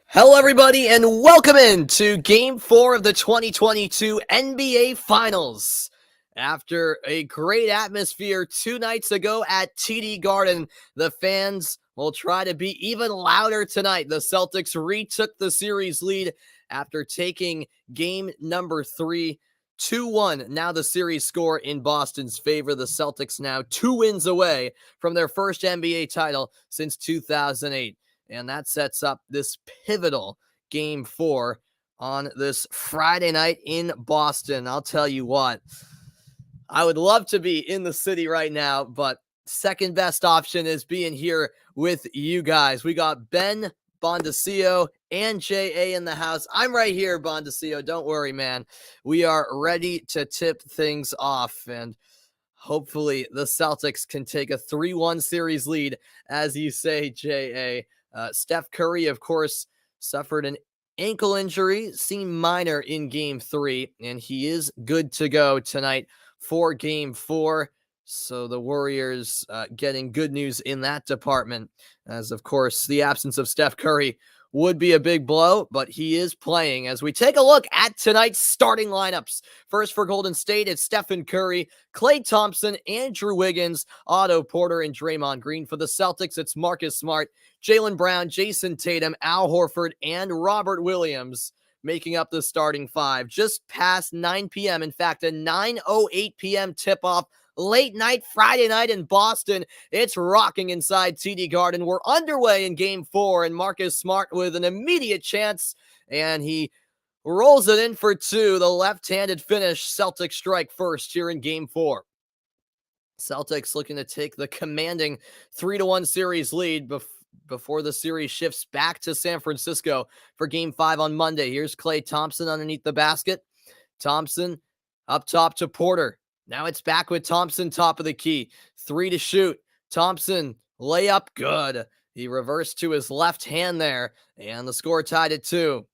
Hello, everybody, and welcome in to Game 4 of the 2022 NBA Finals. After a great atmosphere 2 nights ago at TD Garden, the fans will try to be even louder tonight. The Celtics retook the series lead after taking game number 3, 2-1. Now the series score in Boston's favor. The Celtics now 2 wins away from their first NBA title since 2008. And that sets up this pivotal Game 4 on this Friday night in Boston. I'll tell you what, I would love to be in the city right now, but second best option is being here with you guys. We got Ben Bondesio and J.A. in the house. I'm right here, Bondesio. Don't worry, man. We are ready to tip things off, and hopefully the Celtics can take a 3-1 series lead, as you say, J.A. Steph Curry, of course, suffered an ankle injury, seemed minor in Game 3, and he is good to go tonight for Game 4. So the Warriors getting good news in that department, as, of course, the absence of Steph Curry would be a big blow, but he is playing. As we take a look at tonight's starting lineups. First for Golden State, it's Stephen Curry, Klay Thompson, Andrew Wiggins, Otto Porter, and Draymond Green. For the Celtics, it's Marcus Smart, Jaylen Brown, Jason Tatum, Al Horford, and Robert Williams making up the starting five. Just past 9 p.m., in fact, a 9:08 p.m. tip-off late night Friday night in Boston. It's rocking inside TD Garden. We're underway in Game 4, and Marcus Smart with an immediate chance, and he rolls it in for 2. The left-handed finish. Celtics strike first here in Game 4. Celtics looking to take the commanding 3-1 series lead before the series shifts back to San Francisco for Game 5 on Monday. Here's Klay Thompson underneath the basket. Thompson up top to Porter. Now it's back with Thompson, top of the key. 3 to shoot. Thompson, layup, good. He reversed to his left hand there, and the score tied at 2.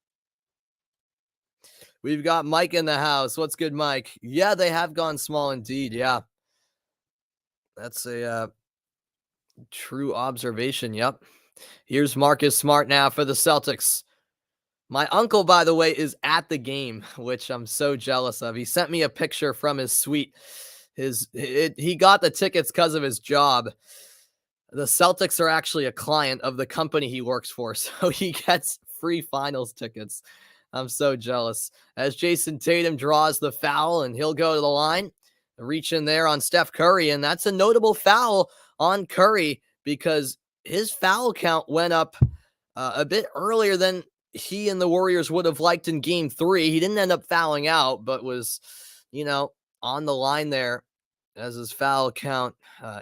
We've got Mike in the house. What's good, Mike? Yeah, they have gone small indeed, yeah. That's a true observation, yep. Here's Marcus Smart now for the Celtics. My uncle, by the way, is at the game, which I'm so jealous of. He sent me a picture from his suite. He got the tickets because of his job. The Celtics are actually a client of the company he works for, so he gets free finals tickets. I'm so jealous. As Jason Tatum draws the foul, and he'll go to the line, reach in there on Steph Curry, and that's a notable foul on Curry because his foul count went up a bit earlier than he and the Warriors would have liked in Game 3. He didn't end up fouling out, but was, on the line there as his foul count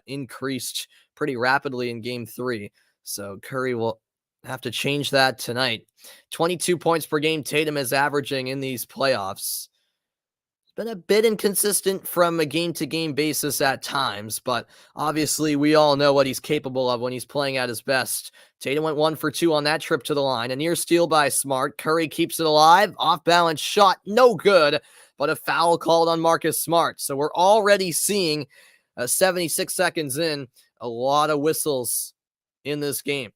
increased pretty rapidly in Game 3. So Curry will have to change that tonight. 22 points per game Tatum is averaging in these playoffs. It's been a bit inconsistent from a game-to-game basis at times, but obviously we all know what he's capable of when he's playing at his best. Tatum went 1 for 2 on that trip to the line. A near steal by Smart. Curry keeps it alive. Off-balance shot, no good, but a foul called on Marcus Smart. So we're already seeing 76 seconds in, a lot of whistles in this game.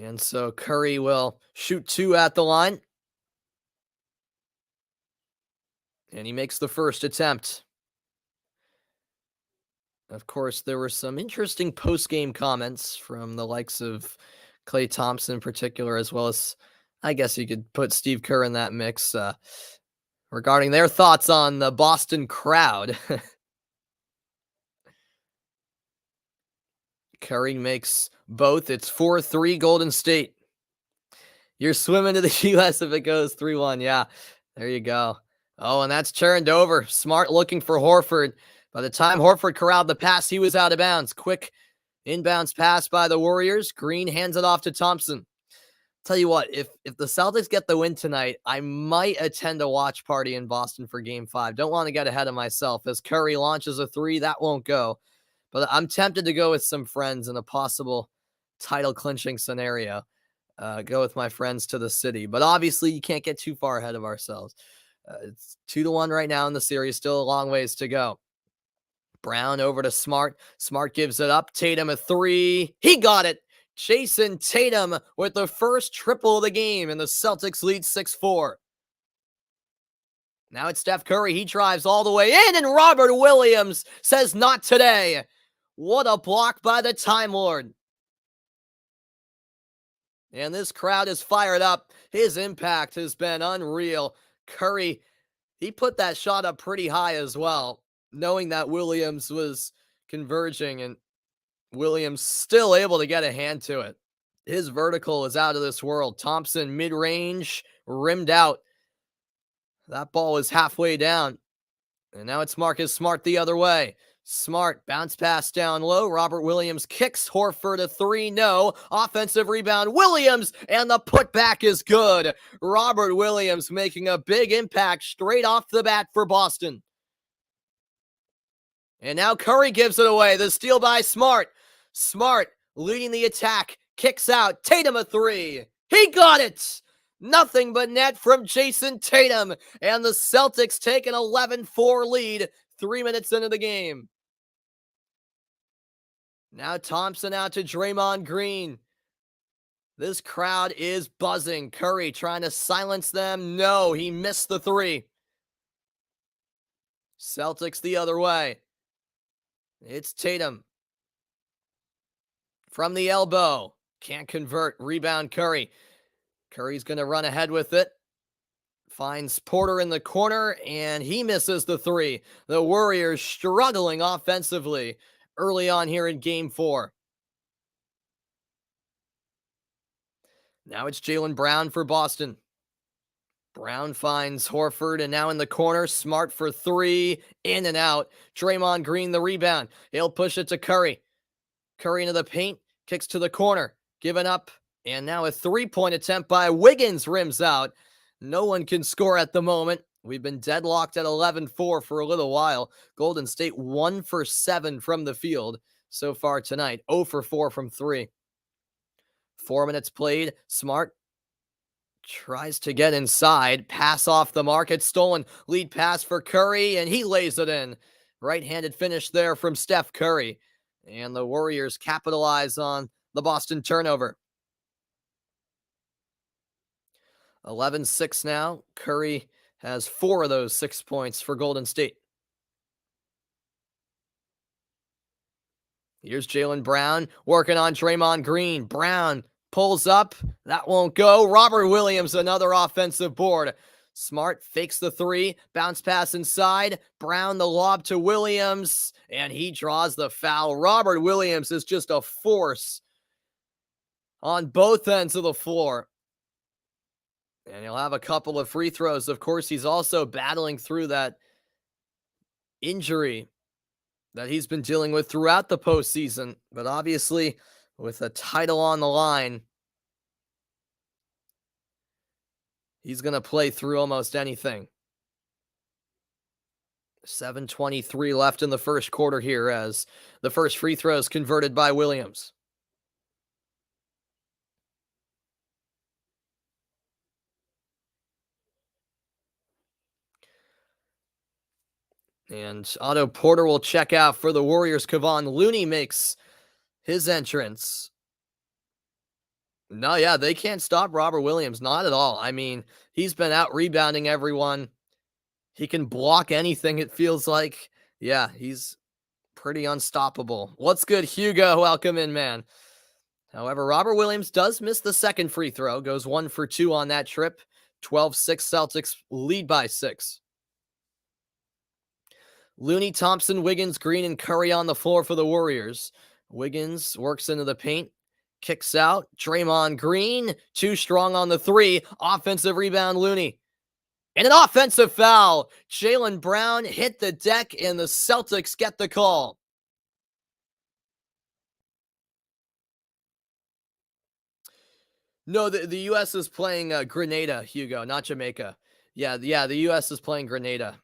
And so Curry will shoot 2 at the line. And he makes the first attempt. Of course, there were some interesting post-game comments from the likes of Klay Thompson in particular, as well as, I guess you could put Steve Kerr in that mix, regarding their thoughts on the Boston crowd. Curry makes both. It's 4-3 Golden State. You're swimming to the U.S. if it goes 3-1. Yeah, there you go. Oh, and that's turned over. Smart looking for Horford. By the time Horford corralled the pass, he was out of bounds. Quick inbounds pass by the Warriors. Green hands it off to Thompson. Tell you what, if the Celtics get the win tonight, I might attend a watch party in Boston for Game 5. Don't want to get ahead of myself. As Curry launches a 3, that won't go. But I'm tempted to go with some friends in a possible title clinching scenario. Go with my friends to the city. But obviously, you can't get too far ahead of ourselves. It's 2-1 right now in the series. Still a long ways to go. Brown over to Smart. Smart gives it up. Tatum a three. He got it. Jason Tatum with the first triple of the game, and the Celtics lead 6-4. Now it's Steph Curry. He drives all the way in, and Robert Williams says, "Not today." What a block by the Time Lord. And this crowd is fired up. His impact has been unreal. Curry, he put that shot up pretty high as well, knowing that Williams was converging, and Williams still able to get a hand to it. His vertical is out of this world. Thompson mid-range, rimmed out. That ball is halfway down. And now it's Marcus Smart the other way. Smart, bounce pass down low. Robert Williams kicks Horford a three. No. Offensive rebound. Williams, and the putback is good. Robert Williams making a big impact straight off the bat for Boston. And now Curry gives it away. The steal by Smart. Smart leading the attack. Kicks out. Tatum a three. He got it. Nothing but net from Jason Tatum. And the Celtics take an 11-4 lead 3 minutes into the game. Now Thompson out to Draymond Green. This crowd is buzzing. Curry trying to silence them. No, he missed the three. Celtics the other way. It's Tatum. From the elbow. Can't convert. Rebound Curry. Curry's going to run ahead with it. Finds Porter in the corner, and he misses the three. The Warriors struggling offensively early on here in Game 4. Now it's Jaylen Brown for Boston. Brown finds Horford, and now in the corner, Smart for three, in and out. Draymond Green the rebound. He'll push it to Curry. Curry into the paint, kicks to the corner, given up, and now a three-point attempt by Wiggins rims out. No one can score at the moment. We've been deadlocked at 11-4 for a little while. Golden State 1 for 7 from the field so far tonight. 0 for 4 from 3. 4 minutes played. Smart tries to get inside. Pass off the mark. It's stolen. Lead pass for Curry, and he lays it in. Right-handed finish there from Steph Curry. And the Warriors capitalize on the Boston turnover. 11-6 now. Curry has 4 of those 6 points for Golden State. Here's Jaylen Brown working on Draymond Green. Brown pulls up. That won't go. Robert Williams, another offensive board. Smart fakes the three. Bounce pass inside. Brown the lob to Williams, and he draws the foul. Robert Williams is just a force on both ends of the floor. And he'll have a couple of free throws. Of course, he's also battling through that injury that he's been dealing with throughout the postseason. But obviously, with a title on the line, he's going to play through almost anything. 7:23 left in the first quarter here as the first free throw is converted by Williams. And Otto Porter will check out for the Warriors. Kevon Looney makes his entrance. No, yeah, they can't stop Robert Williams. Not at all. I mean, he's been out rebounding everyone. He can block anything, it feels like. Yeah, he's pretty unstoppable. What's good, Hugo? Welcome in, man. However, Robert Williams does miss the second free throw. Goes 1 for 2 on that trip. 12-6 Celtics lead by 6. Looney, Thompson, Wiggins, Green, and Curry on the floor for the Warriors. Wiggins works into the paint, kicks out. Draymond Green, too strong on the three. Offensive rebound, Looney. And an offensive foul. Jaylen Brown hit the deck, and the Celtics get the call. No, the U.S. is playing Grenada, Hugo, not Jamaica. Yeah, the U.S. is playing Grenada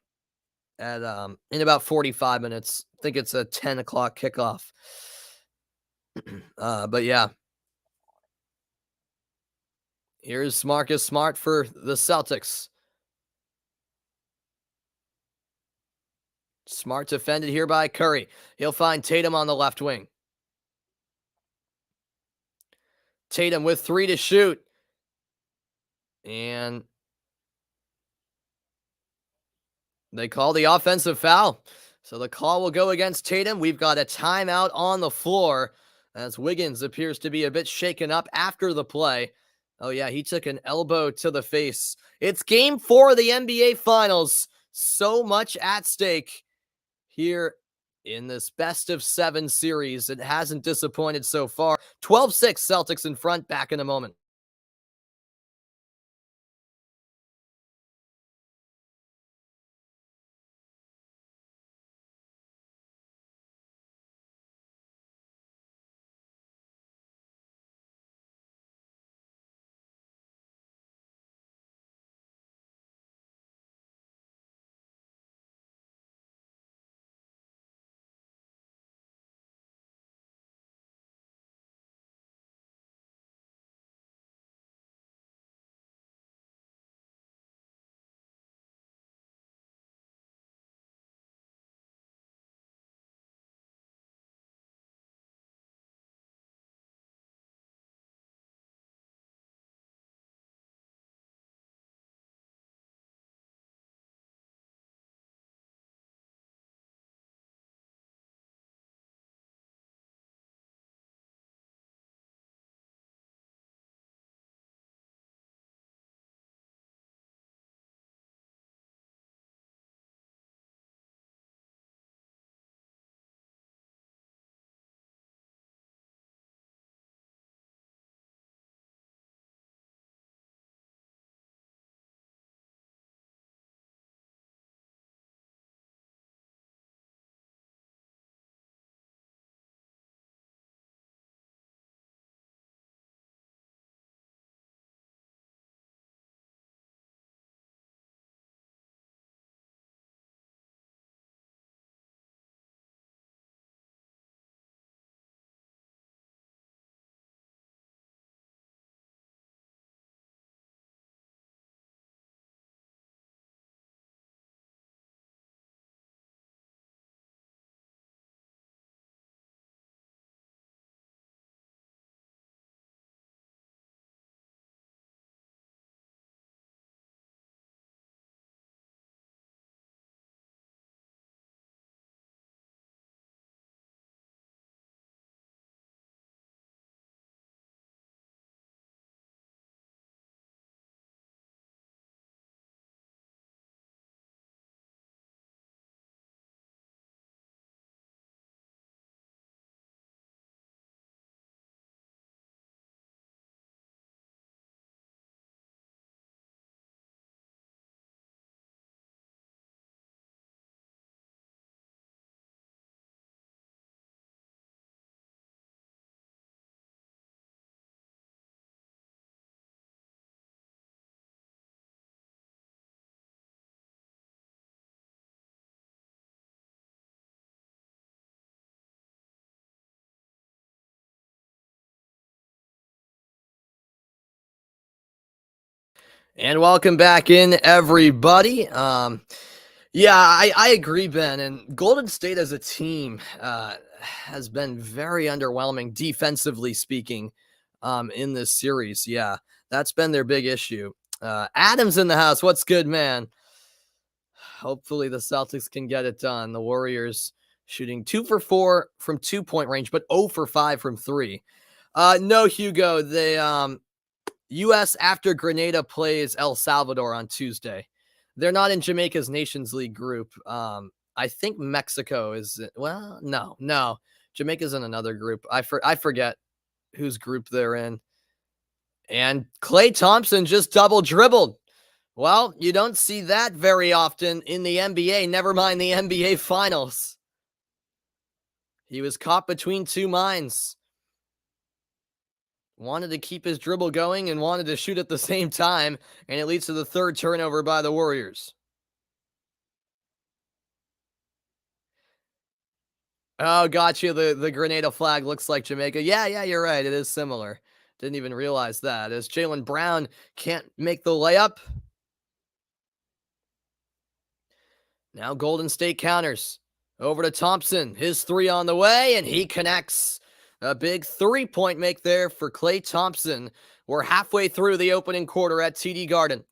at in about 45 minutes. I think it's a 10 o'clock kickoff. But yeah. Here's Marcus Smart for the Celtics. Smart defended here by Curry. He'll find Tatum on the left wing. Tatum with three to shoot. And they call the offensive foul. So the call will go against Tatum. We've got a timeout on the floor as Wiggins appears to be a bit shaken up after the play. Oh, yeah, he took an elbow to the face. It's game 4 of the NBA Finals. So much at stake here in this best of 7 series. It hasn't disappointed so far. 12-6 Celtics in front. Back in a moment. And welcome back in, everybody. Yeah, I agree, Ben. And Golden State as a team has been very underwhelming, defensively speaking, in this series. Yeah, that's been their big issue. Adam's in the house. What's good, man? Hopefully the Celtics can get it done. The Warriors shooting 2 for 4 from 2-point range, but 0 for 5 from 3. No, Hugo, the U.S. after Grenada plays El Salvador on Tuesday. They're not in Jamaica's Nations League group. I think Mexico is. Well, no. Jamaica's in another group. I forget whose group they're in. And Klay Thompson just double dribbled. Well, you don't see that very often in the NBA, never mind the NBA Finals. He was caught between two minds. Wanted to keep his dribble going and wanted to shoot at the same time, and it leads to the third turnover by the Warriors. Oh, gotcha. The Grenada flag looks like Jamaica. Yeah, you're right. It is similar. Didn't even realize that. As Jaylen Brown can't make the layup. Now Golden State counters. Over to Thompson. His three on the way, and he connects. A big 3-point make there for Klay Thompson. We're halfway through the opening quarter at TD Garden.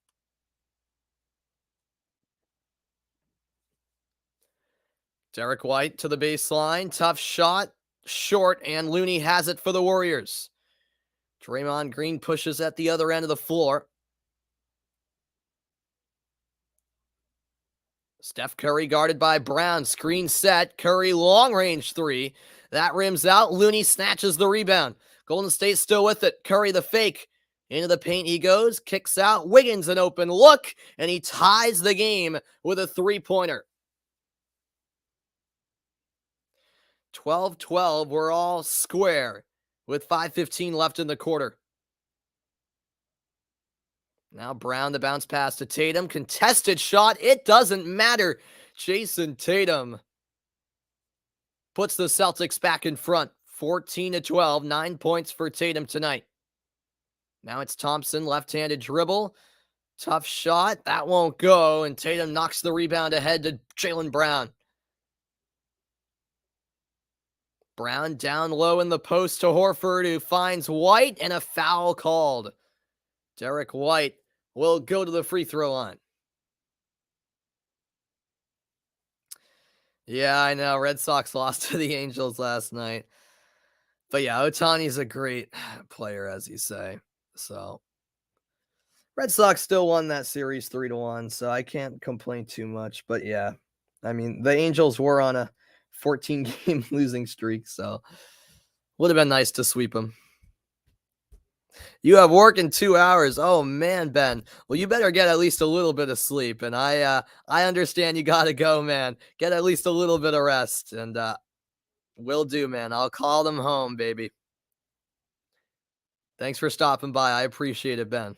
Derek White to the baseline. Tough shot. Short, and Looney has it for the Warriors. Draymond Green pushes at the other end of the floor. Steph Curry guarded by Brown. Screen set. Curry long range three. That rims out. Looney snatches the rebound. Golden State still with it. Curry the fake. Into the paint he goes. Kicks out. Wiggins an open look. And he ties the game with a three-pointer. 12-12. We're all square with 5:15 left in the quarter. Now Brown, the bounce pass to Tatum. Contested shot. It doesn't matter. Jason Tatum puts the Celtics back in front. 14-12. 9 points for Tatum tonight. Now it's Thompson. Left-handed dribble. Tough shot. That won't go. And Tatum knocks the rebound ahead to Jaylen Brown. Brown down low in the post to Horford, who finds White, and a foul called. Derek White will go to the free throw line. Yeah, I know. Red Sox lost to the Angels last night. But yeah, Ohtani's a great player, as you say. So Red Sox still won that series 3-1, so I can't complain too much. But yeah, I mean, the Angels were on a 14-game losing streak, so would have been nice to sweep them. You have work in 2 hours. Oh man, Ben. Well, you better get at least a little bit of sleep. And I understand you gotta go, man. Get at least a little bit of rest. And will do, man. I'll call them home, baby. Thanks for stopping by. I appreciate it, Ben.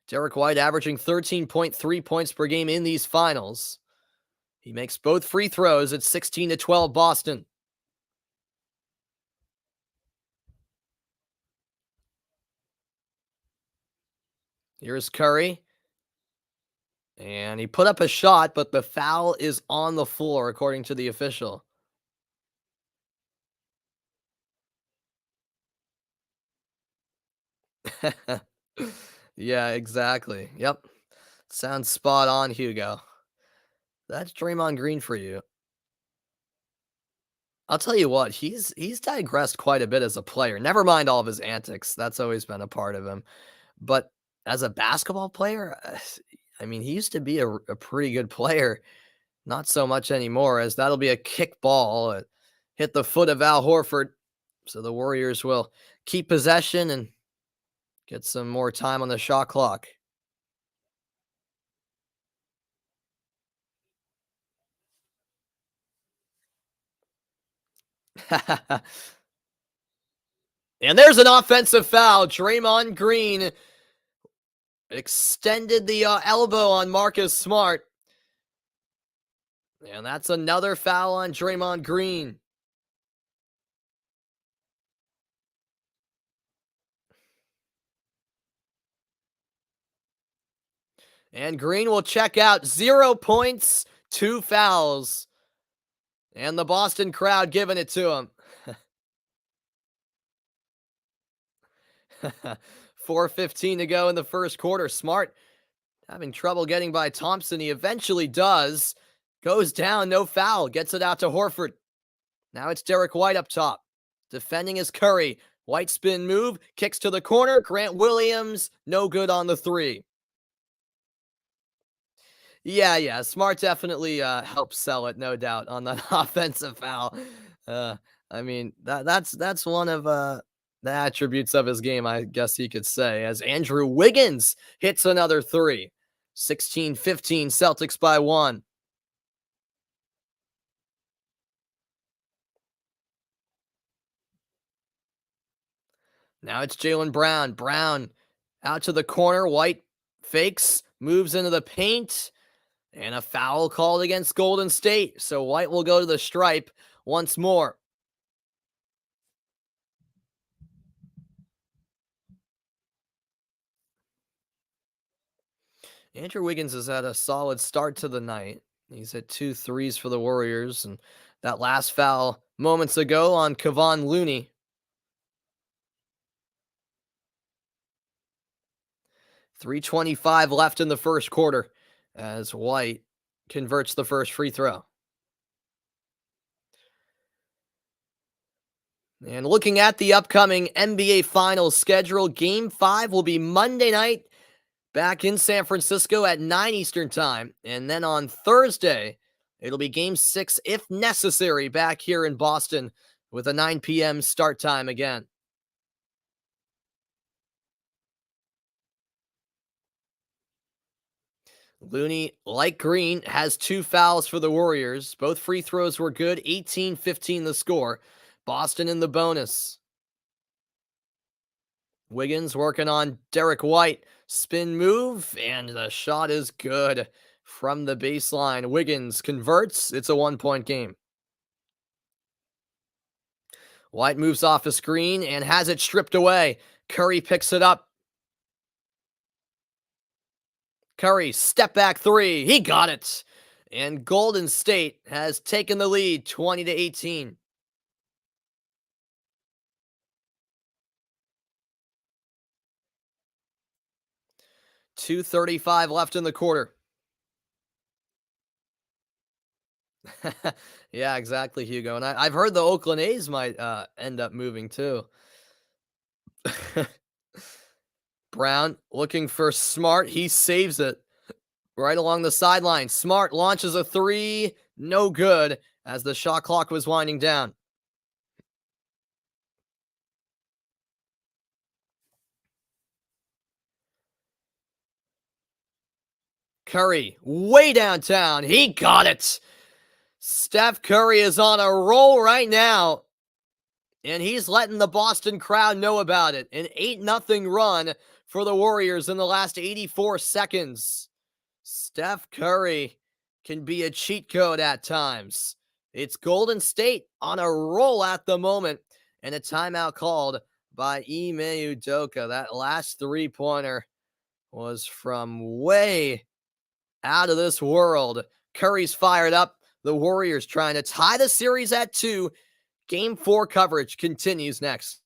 Derek White averaging 13.3 points per game in these finals. He makes both free throws at 16-12 Boston. Here's Curry. And he put up a shot, but the foul is on the floor, according to the official. Yeah, exactly. Yep. Sounds spot on, Hugo. That's Draymond Green for you. I'll tell you what, he's digressed quite a bit as a player. Never mind all of his antics. That's always been a part of him. But as a basketball player, I mean, he used to be a pretty good player. Not so much anymore, as that'll be a kick ball. It hit the foot of Al Horford. So the Warriors will keep possession and get some more time on the shot clock. And there's an offensive foul. Draymond Green extended the elbow on Marcus Smart. And that's another foul on Draymond Green. And Green will check out. 0 points, 2 fouls. And the Boston crowd giving it to him. 4:15 to go in the first quarter. Smart having trouble getting by Thompson. He eventually does. Goes down, no foul. Gets it out to Horford. Now it's Derek White up top. Defending is Curry. White spin move. Kicks to the corner. Grant Williams, no good on the three. Yeah. Smart definitely helps sell it, no doubt, on that offensive foul. I mean, that's one of the attributes of his game, I guess you could say, as Andrew Wiggins hits another three. 16-15, Celtics by 1. Now it's Jaylen Brown. Brown out to the corner. White fakes, moves into the paint, and a foul called against Golden State. So White will go to the stripe once more. Andrew Wiggins has had a solid start to the night. He's hit two threes for the Warriors, and that last foul moments ago on Kevon Looney. 3:25 left in the first quarter as White converts the first free throw. And looking at the upcoming NBA Finals schedule, Game 5 will be Monday night back in San Francisco at 9 Eastern Time. And then on Thursday, it'll be Game 6, if necessary, back here in Boston with a 9 p.m. start time again. Looney, like Green, has two fouls for the Warriors. Both free throws were good, 18-15 the score. Boston in the bonus. Wiggins working on Derek White. Spin move, and the shot is good from the baseline. Wiggins converts. It's a 1-point game. White moves off a screen and has it stripped away. Curry picks it up. Curry, step back three. He got it. And Golden State has taken the lead 20-18. 2:35 left in the quarter. Yeah, exactly, Hugo. And I've heard the Oakland A's might end up moving too. Brown looking for Smart. He saves it right along the sideline. Smart launches a three. No good as the shot clock was winding down. Curry way downtown. He got it. Steph Curry is on a roll right now. And he's letting the Boston crowd know about it. An 8-0 run for the Warriors in the last 84 seconds. Steph Curry can be a cheat code at times. It's Golden State on a roll at the moment, and a timeout called by Ime Udoka. That last three-pointer was from way out of this world. Curry's fired up. The Warriors trying to tie the series at 2. Game 4 coverage continues next.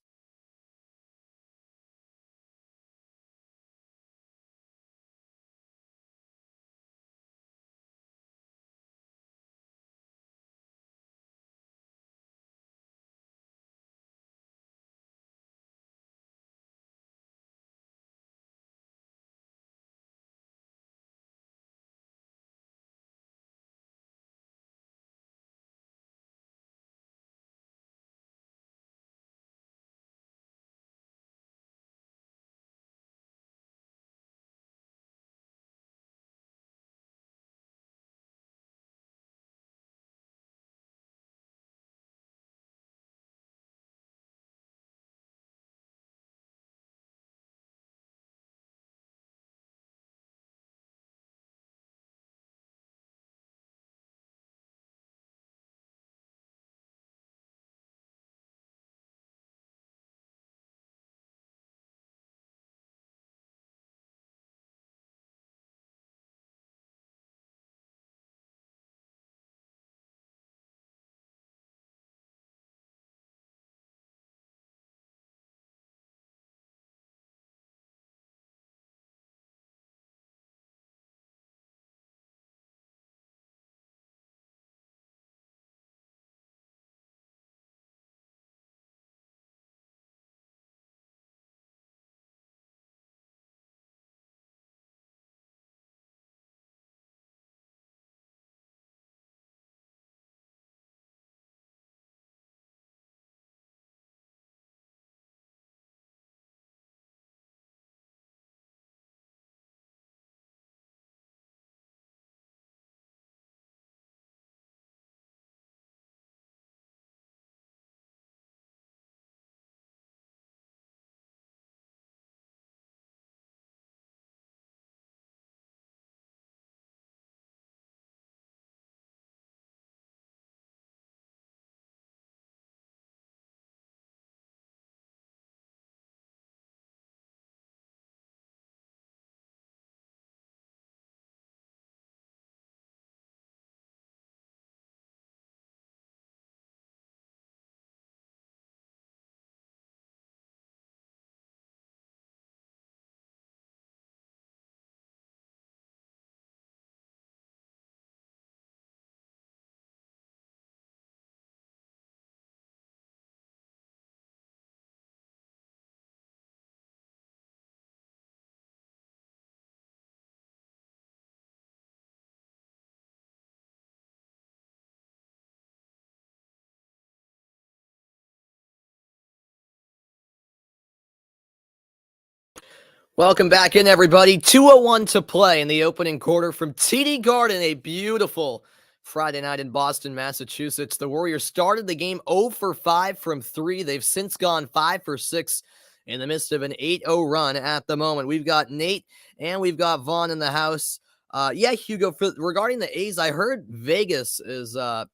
Welcome back in, everybody. 2:01 to play in the opening quarter from TD Garden, a beautiful Friday night in Boston, Massachusetts. The Warriors started the game 0 for 5 from 3. They've since gone 5 for 6 in the midst of an 8-0 run at the moment. We've got Nate and we've got Vaughn in the house. Hugo, regarding the A's, I heard Vegas is a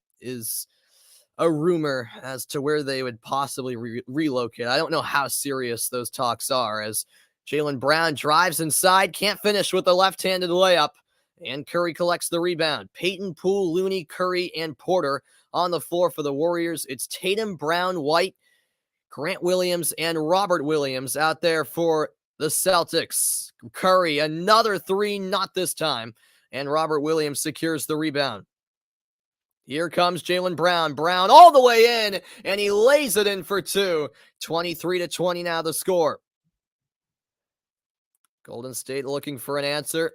rumor as to where they would possibly relocate. I don't know how serious those talks are, as Jaylen Brown drives inside, can't finish with the left-handed layup, and Curry collects the rebound. Peyton, Poole, Looney, Curry, and Porter on the floor for the Warriors. It's Tatum, Brown, White, Grant Williams, and Robert Williams out there for the Celtics. Curry, another three, not this time, and Robert Williams secures the rebound. Here comes Jaylen Brown. Brown all the way in, and he lays it in for two. 23-20 now the score. Golden State looking for an answer.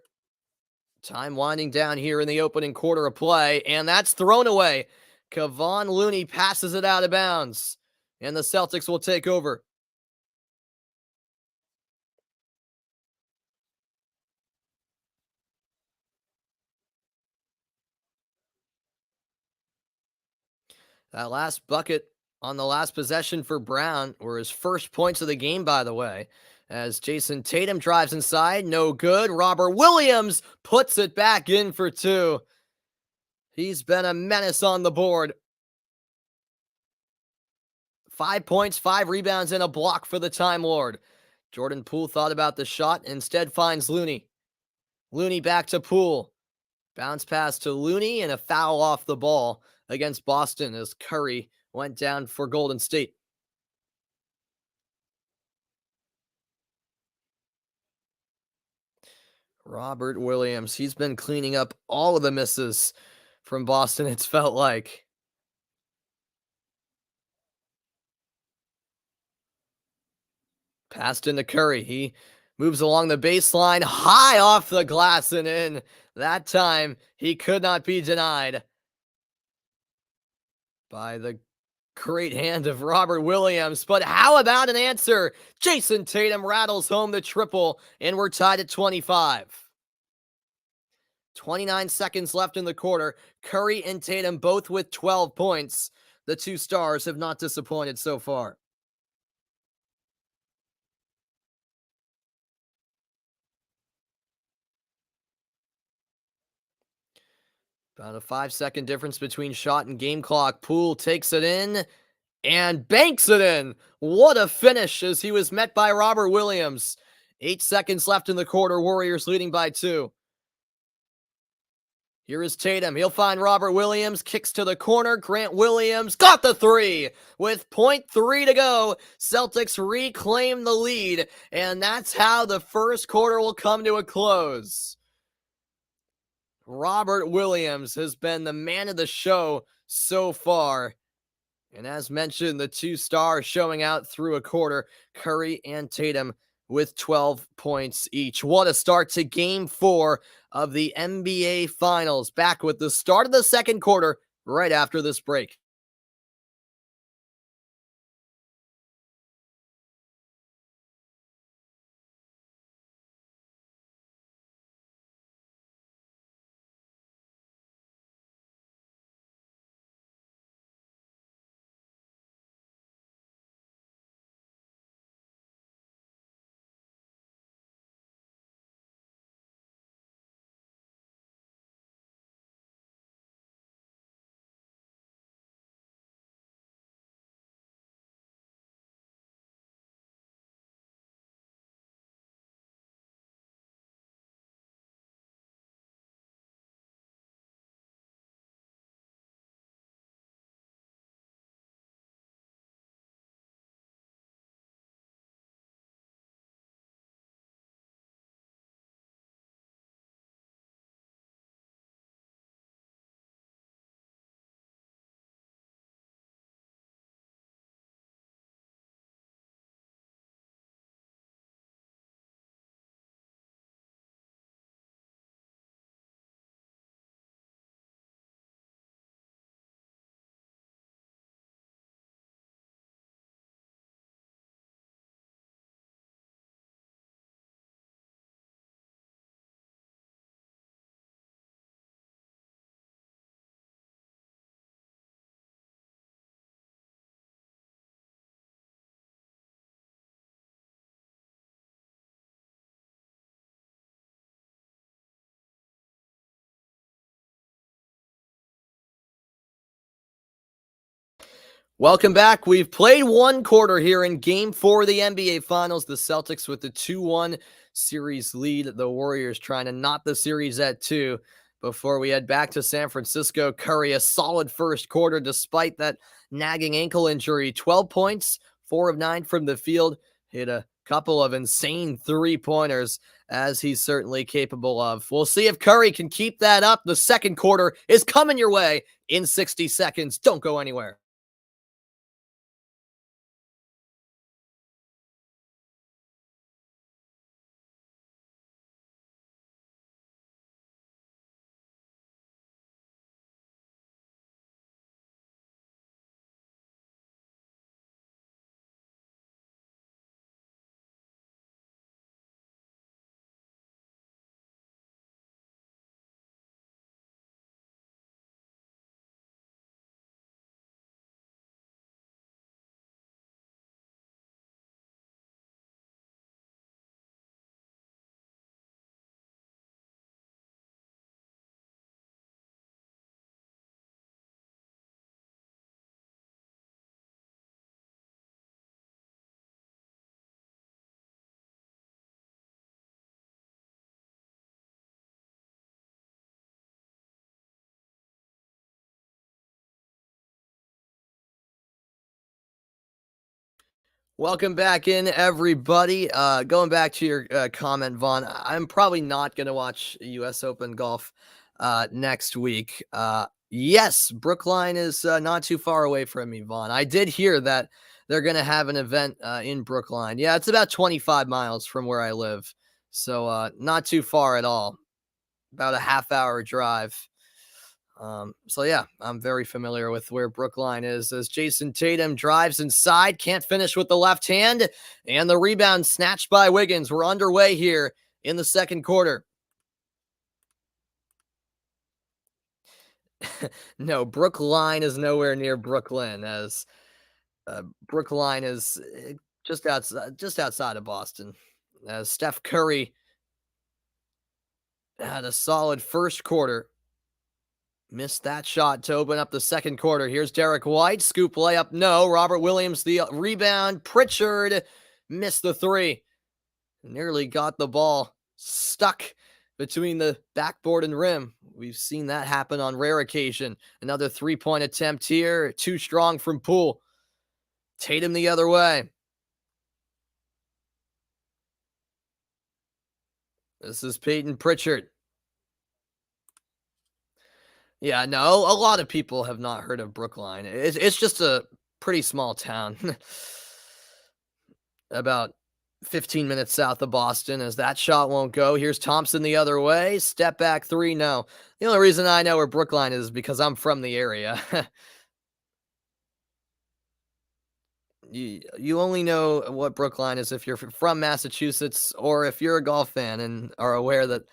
Time winding down here in the opening quarter of play, and that's thrown away. Kevon Looney passes it out of bounds, and the Celtics will take over. That last bucket on the last possession for Brown were his first points of the game, by the way. As Jason Tatum drives inside, no good. Robert Williams puts it back in for two. He's been a menace on the board. 5 points, 5 rebounds, and a block for the Time Lord. Jordan Poole thought about the shot, instead finds Looney. Looney back to Poole. Bounce pass to Looney and a foul off the ball against Boston as Curry went down for Golden State. Robert Williams, he's been cleaning up all of the misses from Boston, it's felt like. Passed into Curry. He moves along the baseline, high off the glass and in. That time, he could not be denied by the great hand of Robert Williams. But how about an answer? Jason Tatum rattles home the triple, and we're tied at 25. 29 seconds left in the quarter. Curry and Tatum both with 12 points. The two stars have not disappointed so far. About a 5-second difference between shot and game clock. Poole takes it in and banks it in. What a finish as he was met by Robert Williams. 8 seconds left in the quarter. Warriors leading by 2. Here is Tatum. He'll find Robert Williams. Kicks to the corner. Grant Williams got the three. With .3 to go, Celtics reclaim the lead. And that's how the first quarter will come to a close. Robert Williams has been the man of the show so far. And as mentioned, the two stars showing out through a quarter, Curry and Tatum with 12 points each. What a start to Game 4 of the NBA Finals. Back with the start of the second quarter right after this break. Welcome back. We've played one quarter here in game four of the NBA Finals. The Celtics with the 2-1 series lead. The Warriors trying to knot the series at two before we head back to San Francisco. Curry, a solid first quarter despite that nagging ankle injury. 12 points, 4 of 9 from the field. Hit a couple of insane three-pointers, as he's certainly capable of. We'll see if Curry can keep that up. The second quarter is coming your way in 60 seconds. Don't go anywhere. Welcome back in, everybody. Going back to your comment, Vaughn, I'm probably not going to watch U.S. Open golf next week. Yes, Brookline is not too far away from me, Vaughn. I did hear that they're going to have an event in Brookline. Yeah, it's about 25 miles from where I live, so not too far at all. About a half-hour drive. So yeah, I'm very familiar with where Brookline is as Jason Tatum drives inside, can't finish with the left hand, and the rebound snatched by Wiggins. We're underway here in the second quarter. No, Brookline is nowhere near Brooklyn, as Brookline is just outside of Boston. As Steph Curry had a solid first quarter. Missed that shot to open up the second quarter. Here's Derek White. Scoop layup. No. Robert Williams, the rebound. Pritchard missed the three. Nearly got the ball stuck between the backboard and rim. We've seen that happen on rare occasion. Another three-point attempt here. Too strong from Poole. Tatum the other way. This is Peyton Pritchard. Yeah, no, a lot of people have not heard of Brookline. It's just a pretty small town. About 15 minutes south of Boston, as that shot won't go. Here's Thompson the other way. Step back three. No. The only reason I know where Brookline is because I'm from the area. You only know what Brookline is if you're from Massachusetts or if you're a golf fan and are aware that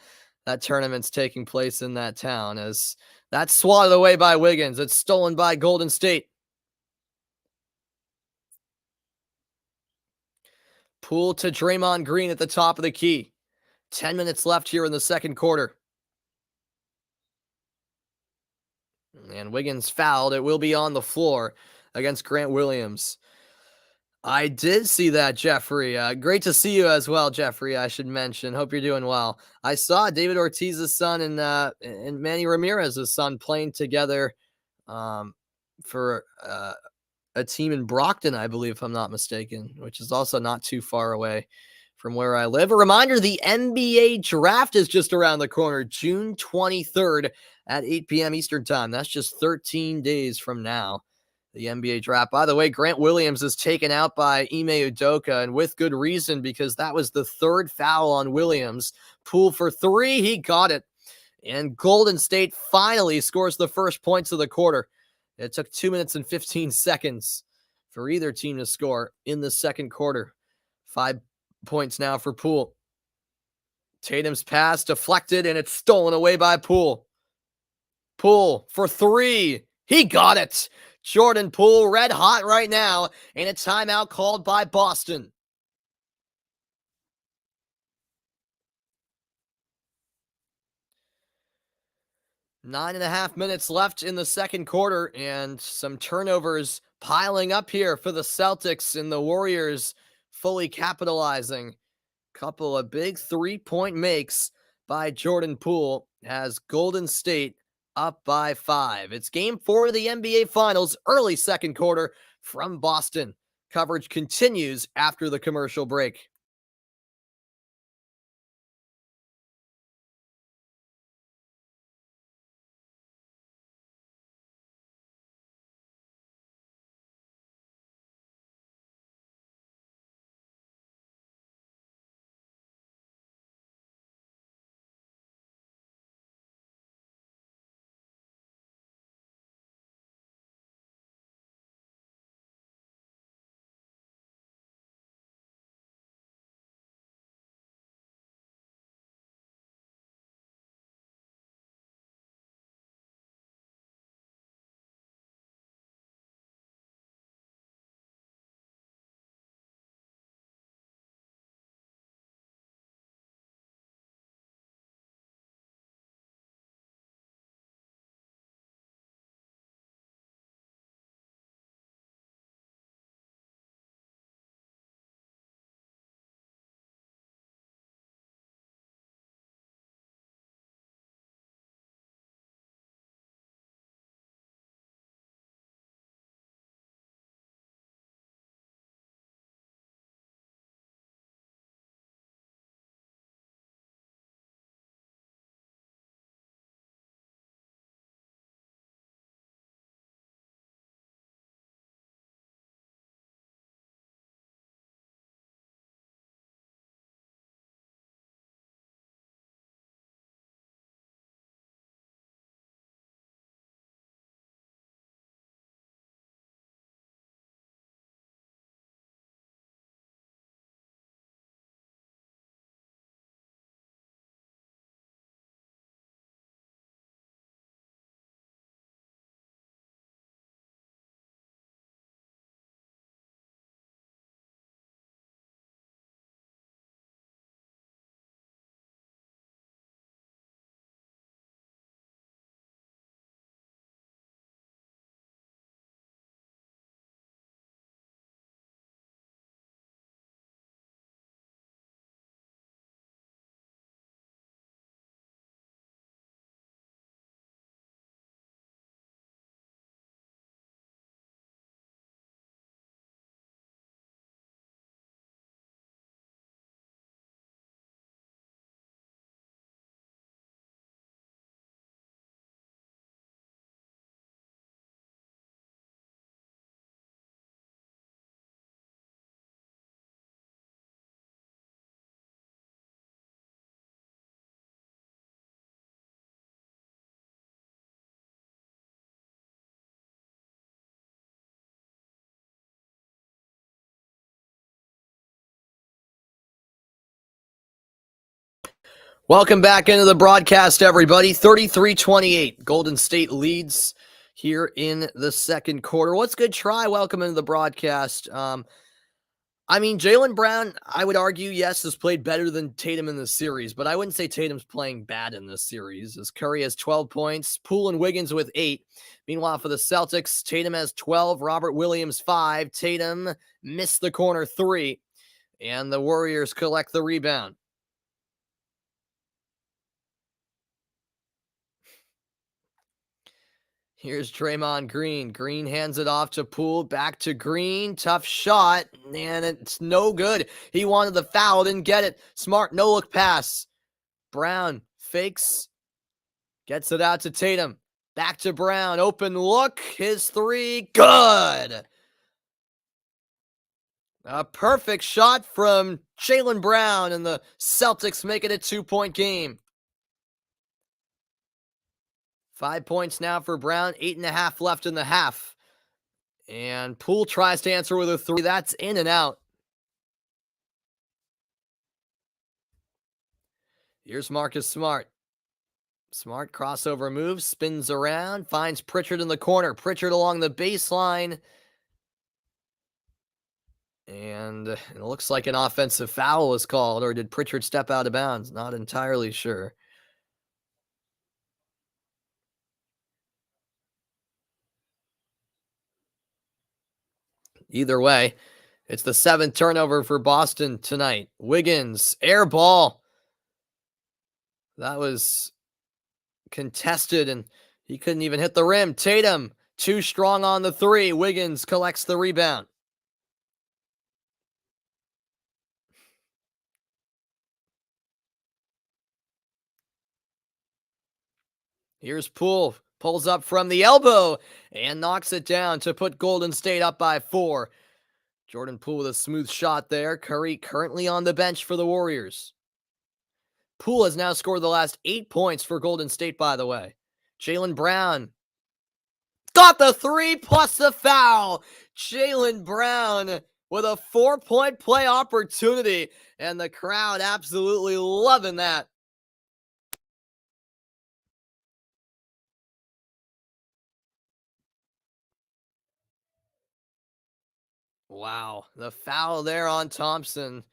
that tournament's taking place in that town, as that's swatted away by Wiggins. It's stolen by Golden State. Poole to Draymond Green at the top of the key. 10 minutes left here in the second quarter. And Wiggins fouled. It will be on the floor against Grant Williams. I did see that, Jeffrey. Great to see you as well, Jeffrey, I should mention. Hope you're doing well. I saw David Ortiz's son and Manny Ramirez's son playing together for a team in Brockton, I believe, if I'm not mistaken, which is also not too far away from where I live. A reminder, the NBA draft is just around the corner, June 23rd at 8 p.m. Eastern time. That's just 13 days from now, the NBA draft. By the way, Grant Williams is taken out by Ime Udoka, and with good reason, because that was the third foul on Williams. Poole for three, he got it. And Golden State finally scores the first points of the quarter. It took 2 minutes and 15 seconds for either team to score in the second quarter. 5 points now for Poole. Tatum's pass deflected, and it's stolen away by Poole. Poole for three. He got it. Jordan Poole red hot right now, and a timeout called by Boston. 9.5 minutes left in the second quarter, and some turnovers piling up here for the Celtics, and the Warriors fully capitalizing. Couple of big 3-point makes by Jordan Poole has Golden State up by 5. It's game 4 of the NBA Finals, early second quarter from Boston. Coverage continues after the commercial break. Welcome back into the broadcast, everybody. 33-28. Golden State leads here in the second quarter. What's good try? Welcome into the broadcast. Jaylen Brown, I would argue, yes, has played better than Tatum in this series, but I wouldn't say Tatum's playing bad in this series, as Curry has 12 points, Poole and Wiggins with 8. Meanwhile, for the Celtics, Tatum has 12, Robert Williams 5. Tatum missed the corner 3, and the Warriors collect the rebound. Here's Draymond Green. Green hands it off to Poole. Back to Green. Tough shot. And it's no good. He wanted the foul. Didn't get it. Smart no-look pass. Brown fakes. Gets it out to Tatum. Back to Brown. Open look. His 3. Good. A perfect shot from Jaylen Brown. And the Celtics make it a 2-point game. 5 points now for Brown. 8.5 left in the half. And Poole tries to answer with a 3. That's in and out. Here's Marcus Smart. Smart crossover move, spins around, finds Pritchard in the corner. Pritchard along the baseline. And it looks like an offensive foul was called, or did Pritchard step out of bounds? Not entirely sure. Either way, it's the seventh turnover for Boston tonight. Wiggins, air ball. That was contested, and he couldn't even hit the rim. Tatum, too strong on the three. Wiggins collects the rebound. Here's Poole. Pulls up from the elbow and knocks it down to put Golden State up by 4. Jordan Poole with a smooth shot there. Curry currently on the bench for the Warriors. Poole has now scored the last 8 points for Golden State, by the way. Jaylen Brown got the three plus the foul. Jaylen Brown with a 4-point play opportunity, and the crowd absolutely loving that. Wow, the foul there on Thompson.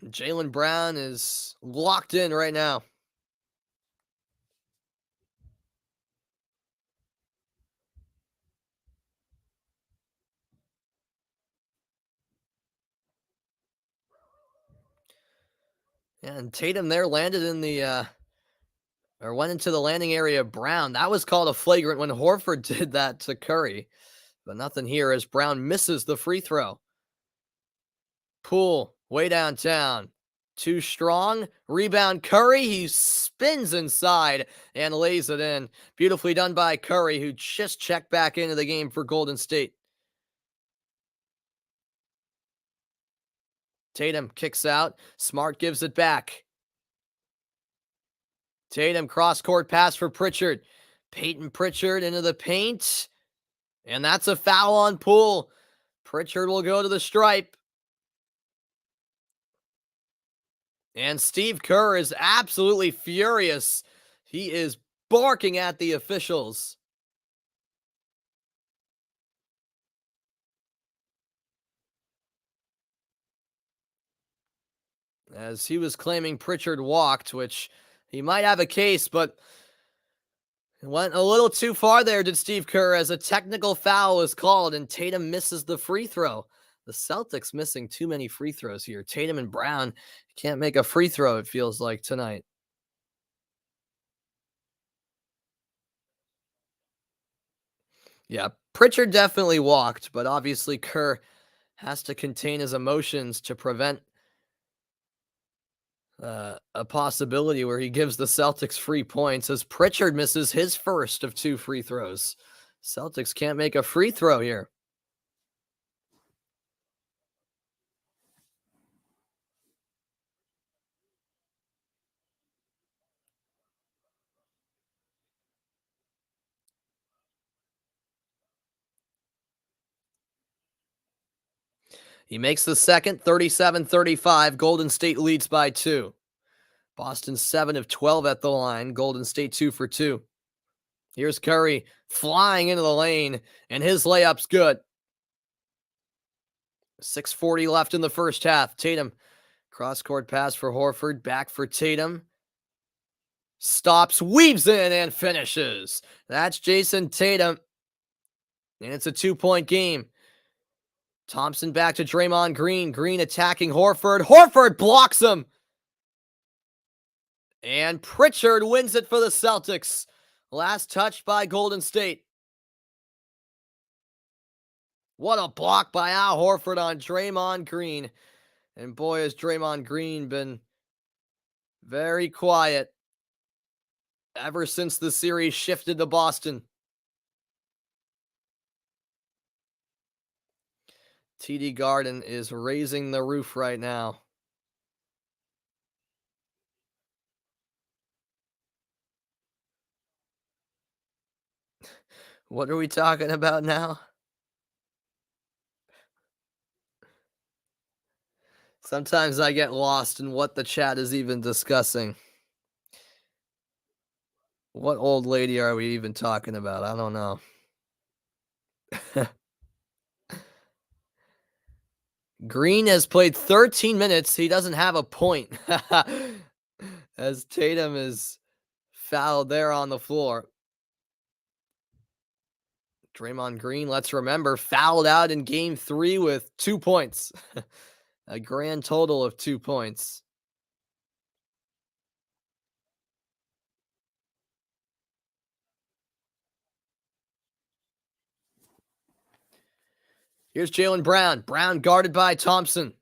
Jaylen Brown is locked in right now. And Tatum there landed in the or went into the landing area of Brown. That was called a flagrant when Horford did that to Curry. But nothing here as Brown misses the free throw. Poole way downtown. Too strong. Rebound Curry. He spins inside and lays it in. Beautifully done by Curry, who just checked back into the game for Golden State. Tatum kicks out. Smart gives it back. Tatum cross-court pass for Pritchard. Peyton Pritchard into the paint. And that's a foul on Poole. Pritchard will go to the stripe. And Steve Kerr is absolutely furious. He is barking at the officials. As he was claiming Pritchard walked, which he might have a case, but went a little too far there, did Steve Kerr, as a technical foul was called and Tatum misses the free throw. The Celtics missing too many free throws here. Tatum and Brown can't make a free throw, it feels like, tonight. Yeah, Pritchard definitely walked, but obviously Kerr has to contain his emotions to prevent a possibility where he gives the Celtics free points as Pritchard misses his first of 2 free throws. Celtics can't make a free throw here. He makes the second, 37-35. Golden State leads by 2. Boston 7 of 12 at the line. Golden State 2 for 2. Here's Curry flying into the lane, and his layup's good. 6:40 left in the first half. Tatum, cross-court pass for Horford, back for Tatum. Stops, weaves in, and finishes. That's Jason Tatum. And it's a 2-point game. Thompson back to Draymond Green. Green attacking Horford. Horford blocks him. And Pritchard wins it for the Celtics. Last touch by Golden State. What a block by Al Horford on Draymond Green. And boy, has Draymond Green been very quiet ever since the series shifted to Boston. TD Garden is raising the roof right now. What are we talking about now? Sometimes I get lost in what the chat is even discussing. What old lady are we even talking about? I don't know. Green has played 13 minutes. He doesn't have a point. As Tatum is fouled there on the floor. Draymond Green, let's remember, fouled out in game 3 with 2 points. A grand total of 2 points. Here's Jaylen Brown. Brown guarded by Thompson.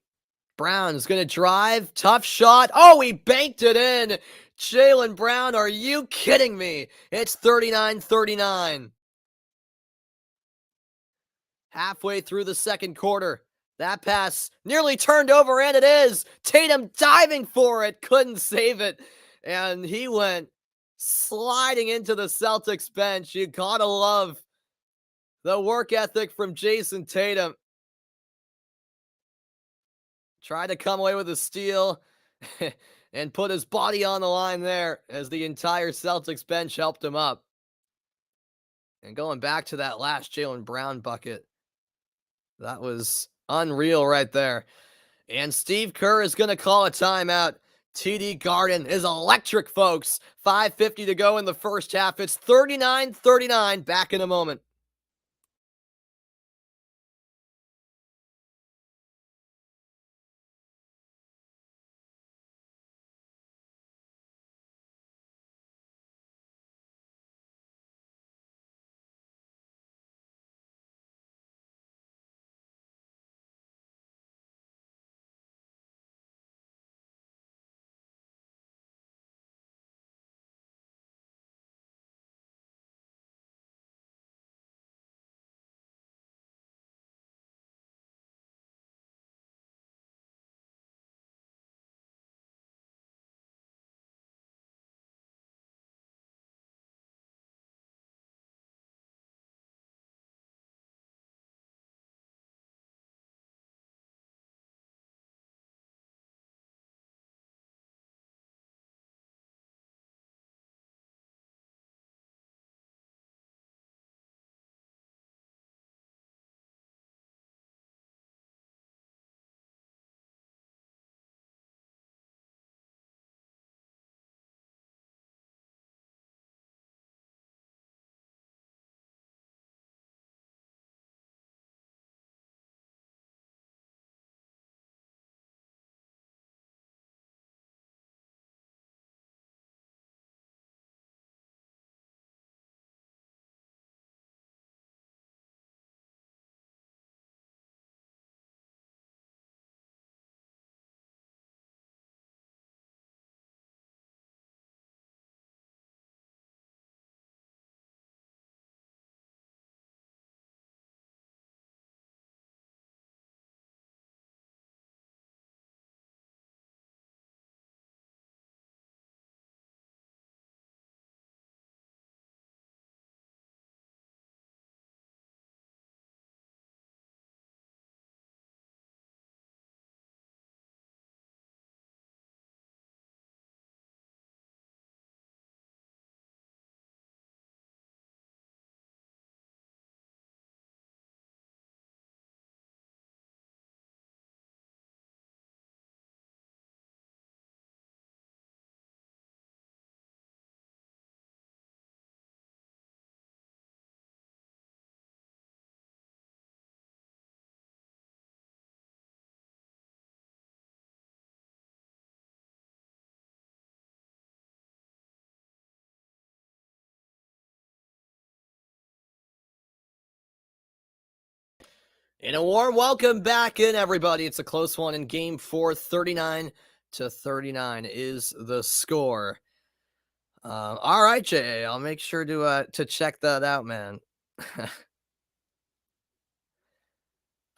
Brown is going to drive. Tough shot. Oh, he banked it in. Jaylen Brown, are you kidding me? It's 39-39. Halfway through the second quarter. That pass nearly turned over, and it is. Tatum diving for it. Couldn't save it. And he went sliding into the Celtics bench. You gotta love the work ethic from Jason Tatum. Tried to come away with a steal and put his body on the line there as the entire Celtics bench helped him up. And going back to that last Jaylen Brown bucket, that was unreal right there. And Steve Kerr is going to call a timeout. TD Garden is electric, folks. 5:50 to go in the first half. It's 39-39. Back in a moment. And a warm welcome back in, everybody. It's a close one in game 4. 39-39 is the score. All right, Jay. I'll make sure to check that out, man.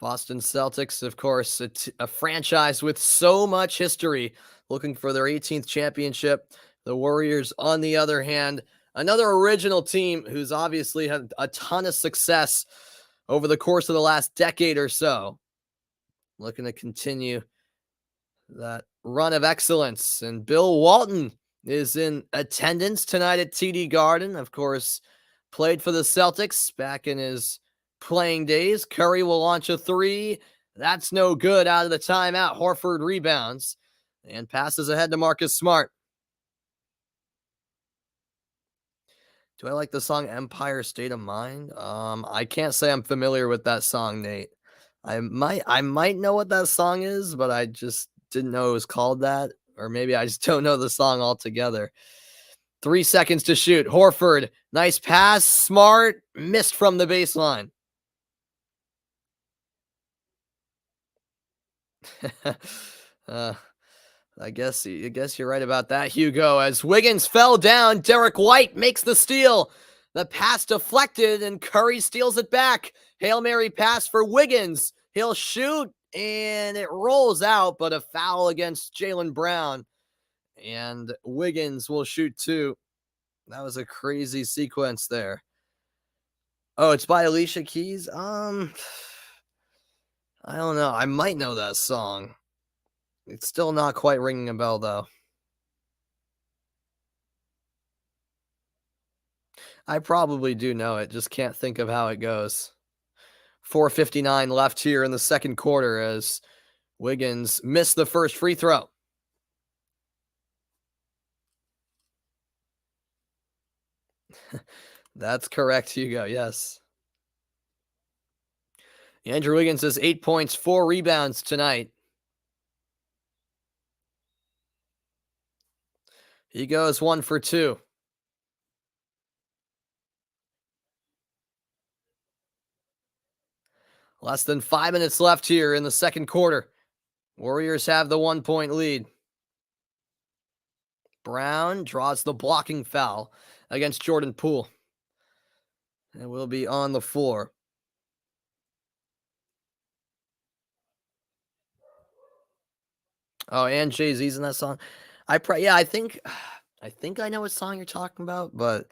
Boston Celtics, of course, a franchise with so much history, looking for their 18th championship. The Warriors, on the other hand, another original team who's obviously had a ton of success over the course of the last decade or so. Looking to continue that run of excellence. And Bill Walton is in attendance tonight at TD Garden. Of course, played for the Celtics back in his playing days. Curry will launch a three. That's no good out of the timeout. Horford rebounds and passes ahead to Marcus Smart. Do I like the song Empire State of Mind? I can't say I'm familiar with that song, Nate. I might know what that song is, but I just didn't know it was called that. Or maybe I just don't know the song altogether. 3 seconds to shoot. Horford, nice pass, smart, missed from the baseline. uh, I guess you're right about that, Hugo. As Wiggins fell down, Derek White makes the steal. The pass deflected, and Curry steals it back. Hail Mary pass for Wiggins. He'll shoot, and it rolls out, but a foul against Jaylen Brown. And Wiggins will shoot two. That was a crazy sequence there. Oh, it's by Alicia Keys? I don't know. I might know that song. It's still not quite ringing a bell, though. I probably do know it, just can't think of how it goes. 4:59 left here in the second quarter as Wiggins missed the first free throw. That's correct, Hugo. Yes. Andrew Wiggins has 8 points, 4 rebounds tonight. He goes 1 for 2. Less than 5 minutes left here in the second quarter. Warriors have the 1-point lead. Brown draws the blocking foul against Jordan Poole. And will be on the floor. Oh, and Jay-Z's in that song. I think I know what song you're talking about, but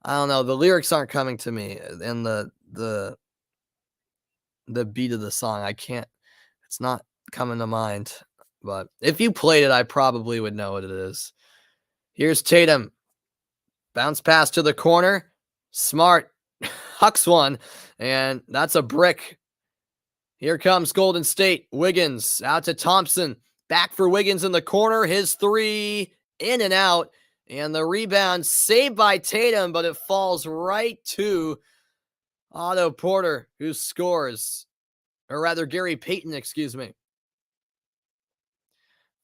I don't know. The lyrics aren't coming to me, and the beat of the song, I can't. It's not coming to mind. But if you played it, I probably would know what it is. Here's Tatum. Bounce pass to the corner. Smart hucks one, and that's a brick. Here comes Golden State. Wiggins out to Thompson. Back for Wiggins in the corner. His three in and out. And the rebound saved by Tatum, but it falls right to Otto Porter, who scores. Or rather, Gary Payton, excuse me.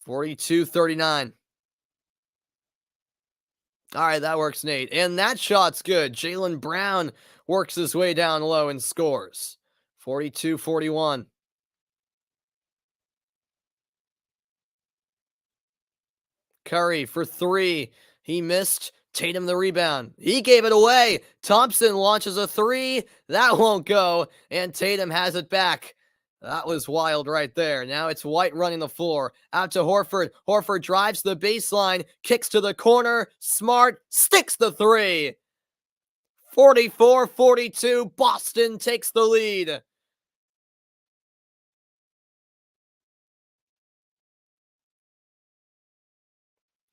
42-39. All right, that works, Nate. And that shot's good. Jaylen Brown works his way down low and scores. 42-41. Curry for three. He missed. Tatum the rebound. He gave it away. Thompson launches a three. That won't go. And Tatum has it back. That was wild right there. Now it's White running the floor. Out to Horford. Horford drives the baseline. Kicks to the corner. Smart sticks the three. 44-42. Boston takes the lead.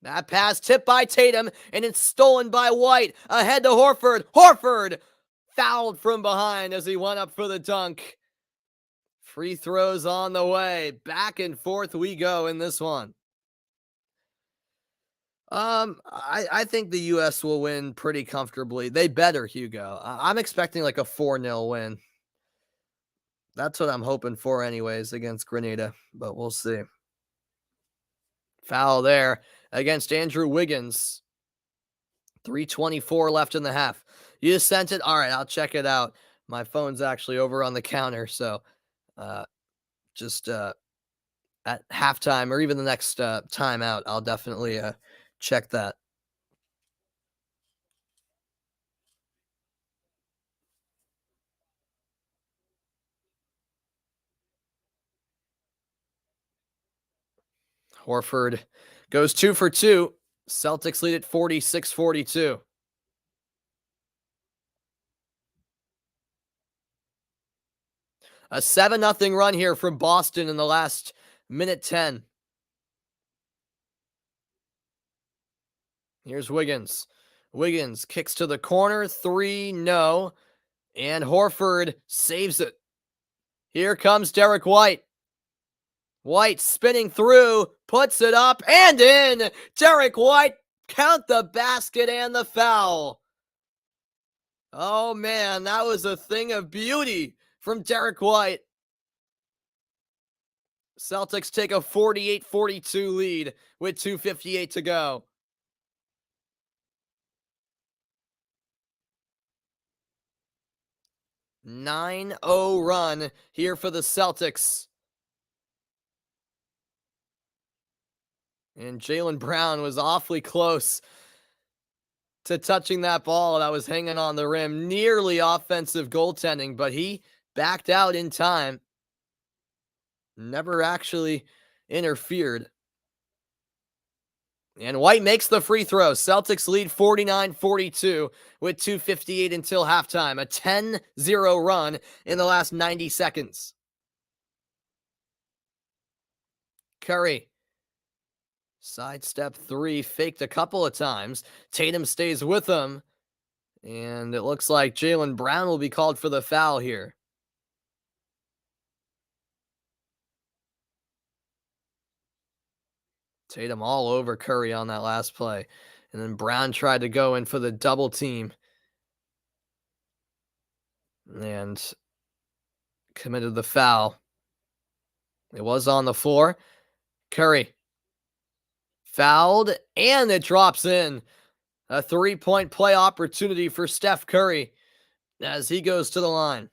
That pass tipped by Tatum, and it's stolen by White. Ahead to Horford. Horford fouled from behind as he went up for the dunk. Free throws on the way. Back and forth we go in this one. I think the U.S. will win pretty comfortably. They better, Hugo. I'm expecting like a 4-0 win. That's what I'm hoping for anyways against Grenada, but we'll see. Foul there against Andrew Wiggins. 3:24 left in the half. You just sent it? All right, I'll check it out. My phone's actually over on the counter, so just at halftime or even the next timeout, I'll definitely check that. Horford goes 2 for 2. Celtics lead at 46-42. A 7-0 run here from Boston in the last minute 10. Here's Wiggins. Wiggins kicks to the corner. Three, no. And Horford saves it. Here comes Derek White. White spinning through, puts it up and in. Derek White, count the basket and the foul. Oh man, that was a thing of beauty from Derek White. Celtics take a 48-42 lead with 2:58 to go. 9-0 run here for the Celtics. And Jaylen Brown was awfully close to touching that ball that was hanging on the rim. Nearly offensive goaltending, but he backed out in time. Never actually interfered. And White makes the free throw. Celtics lead 49-42 with 2:58 until halftime. A 10-0 run in the last 90 seconds. Curry. Sidestep three, faked a couple of times. Tatum stays with him. And it looks like Jaylen Brown will be called for the foul here. Tatum all over Curry on that last play. And then Brown tried to go in for the double team. And committed the foul. It was on the floor. Curry fouled, and it drops in. A 3-point play opportunity for Steph Curry as he goes to the line.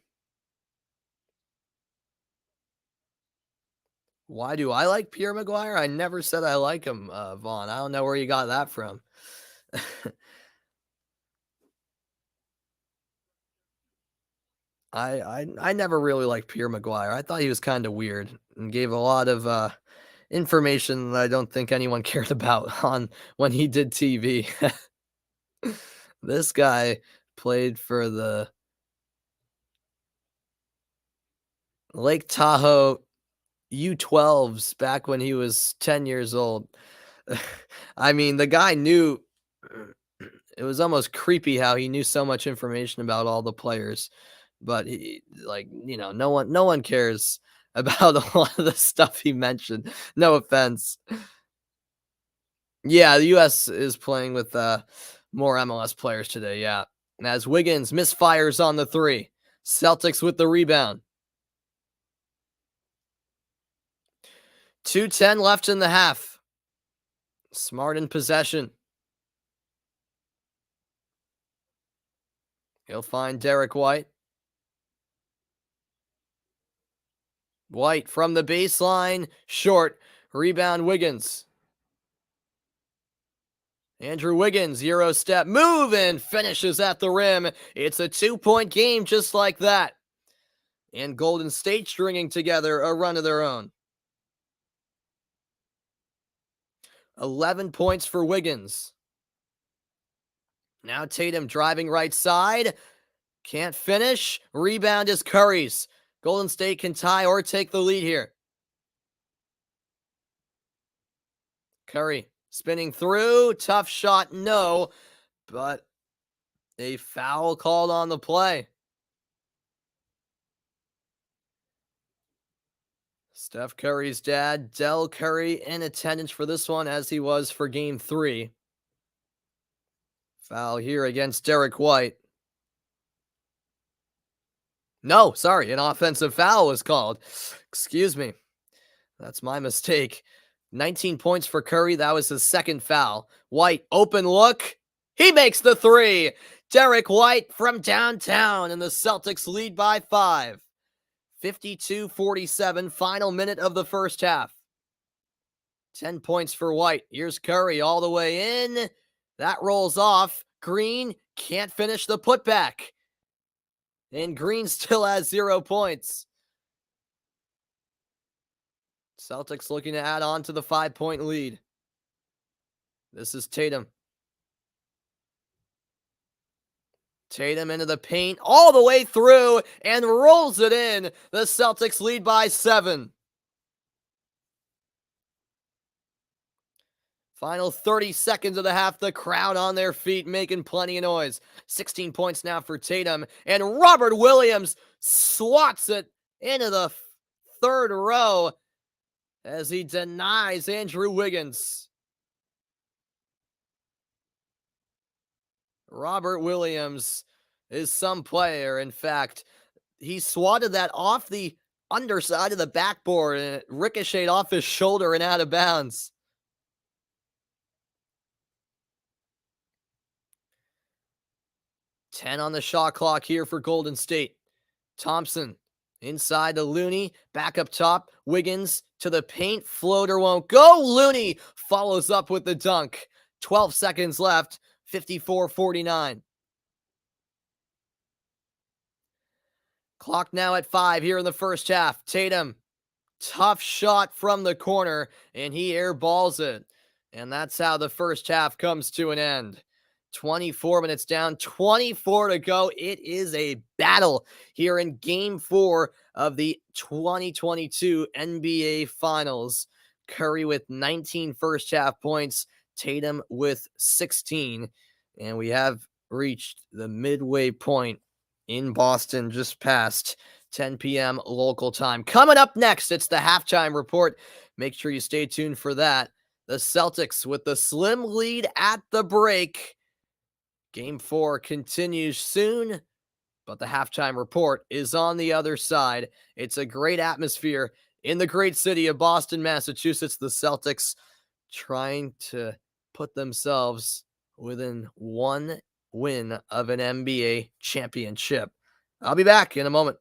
Why do I like Pierre McGuire? I never said I like him, Vaughn. I don't know where you got that from. I never really liked Pierre McGuire. I thought he was kind of weird and gave a lot of information that I don't think anyone cared about on when he did TV. This guy played for the Lake Tahoe U12s back when he was 10 years old. I mean, the guy knew. It was almost creepy how he knew so much information about all the players, but he, like, no one cares about a lot of the stuff he mentioned. No offense. Yeah, the US is playing with more MLS players today, yeah. And as Wiggins misfires on the three, Celtics with the rebound. 2:10 left in the half. Smart in possession. He'll find Derek White. White from the baseline, short. Rebound Wiggins. Andrew Wiggins, Euro step move and finishes at the rim. It's a 2-point game just like that. And Golden State stringing together a run of their own. 11 points for Wiggins. Now Tatum driving right side. Can't finish. Rebound is Curry's. Golden State can tie or take the lead here. Curry spinning through. Tough shot, no. But a foul called on the play. Steph Curry's dad, Del Curry, in attendance for this one as he was for game 3. Foul here against Derek White. No, sorry, an offensive foul was called. Excuse me. That's my mistake. 19 points for Curry. That was his second foul. White, open look. He makes the three. Derek White from downtown, and the Celtics lead by 5. 52-47, final minute of the first half. 10 points for White. Here's Curry all the way in. That rolls off. Green can't finish the putback. And Green still has 0 points. Celtics looking to add on to the 5-point lead. This is Tatum. Tatum into the paint all the way through and rolls it in. The Celtics lead by 7. Final 30 seconds of the half, the crowd on their feet making plenty of noise. 16 points now for Tatum, and Robert Williams swats it into the third row as he denies Andrew Wiggins. Robert Williams is some player. In fact, he swatted that off the underside of the backboard and it ricocheted off his shoulder and out of bounds. Ten on the shot clock here for Golden State. Thompson inside to Looney, back up top. Wiggins to the paint, floater won't go. Looney follows up with the dunk. 12 seconds left, 54-49. Clock now at 5 here in the first half. Tatum, tough shot from the corner, and he airballs it. And that's how the first half comes to an end. 24 minutes down, 24 to go. It is a battle here in game 4 of the 2022 NBA Finals. Curry with 19 first half points, Tatum with 16. And we have reached the midway point in Boston just past 10 p.m. local time. Coming up next, it's the halftime report. Make sure you stay tuned for that. The Celtics with the slim lead at the break. Game 4 continues soon, but the halftime report is on the other side. It's a great atmosphere in the great city of Boston, Massachusetts. The Celtics trying to put themselves within one win of an NBA championship. I'll be back in a moment.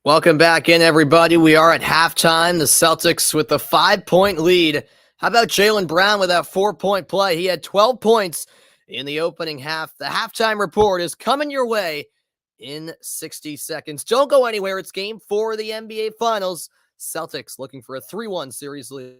Welcome back in, everybody. We are at halftime. The Celtics with the 5-point lead. How about Jaylen Brown with that 4-point play? He had 12 points in the opening half. The halftime report is coming your way in 60 seconds. Don't go anywhere. It's game 4 of the NBA Finals. Celtics looking for a 3-1 series lead.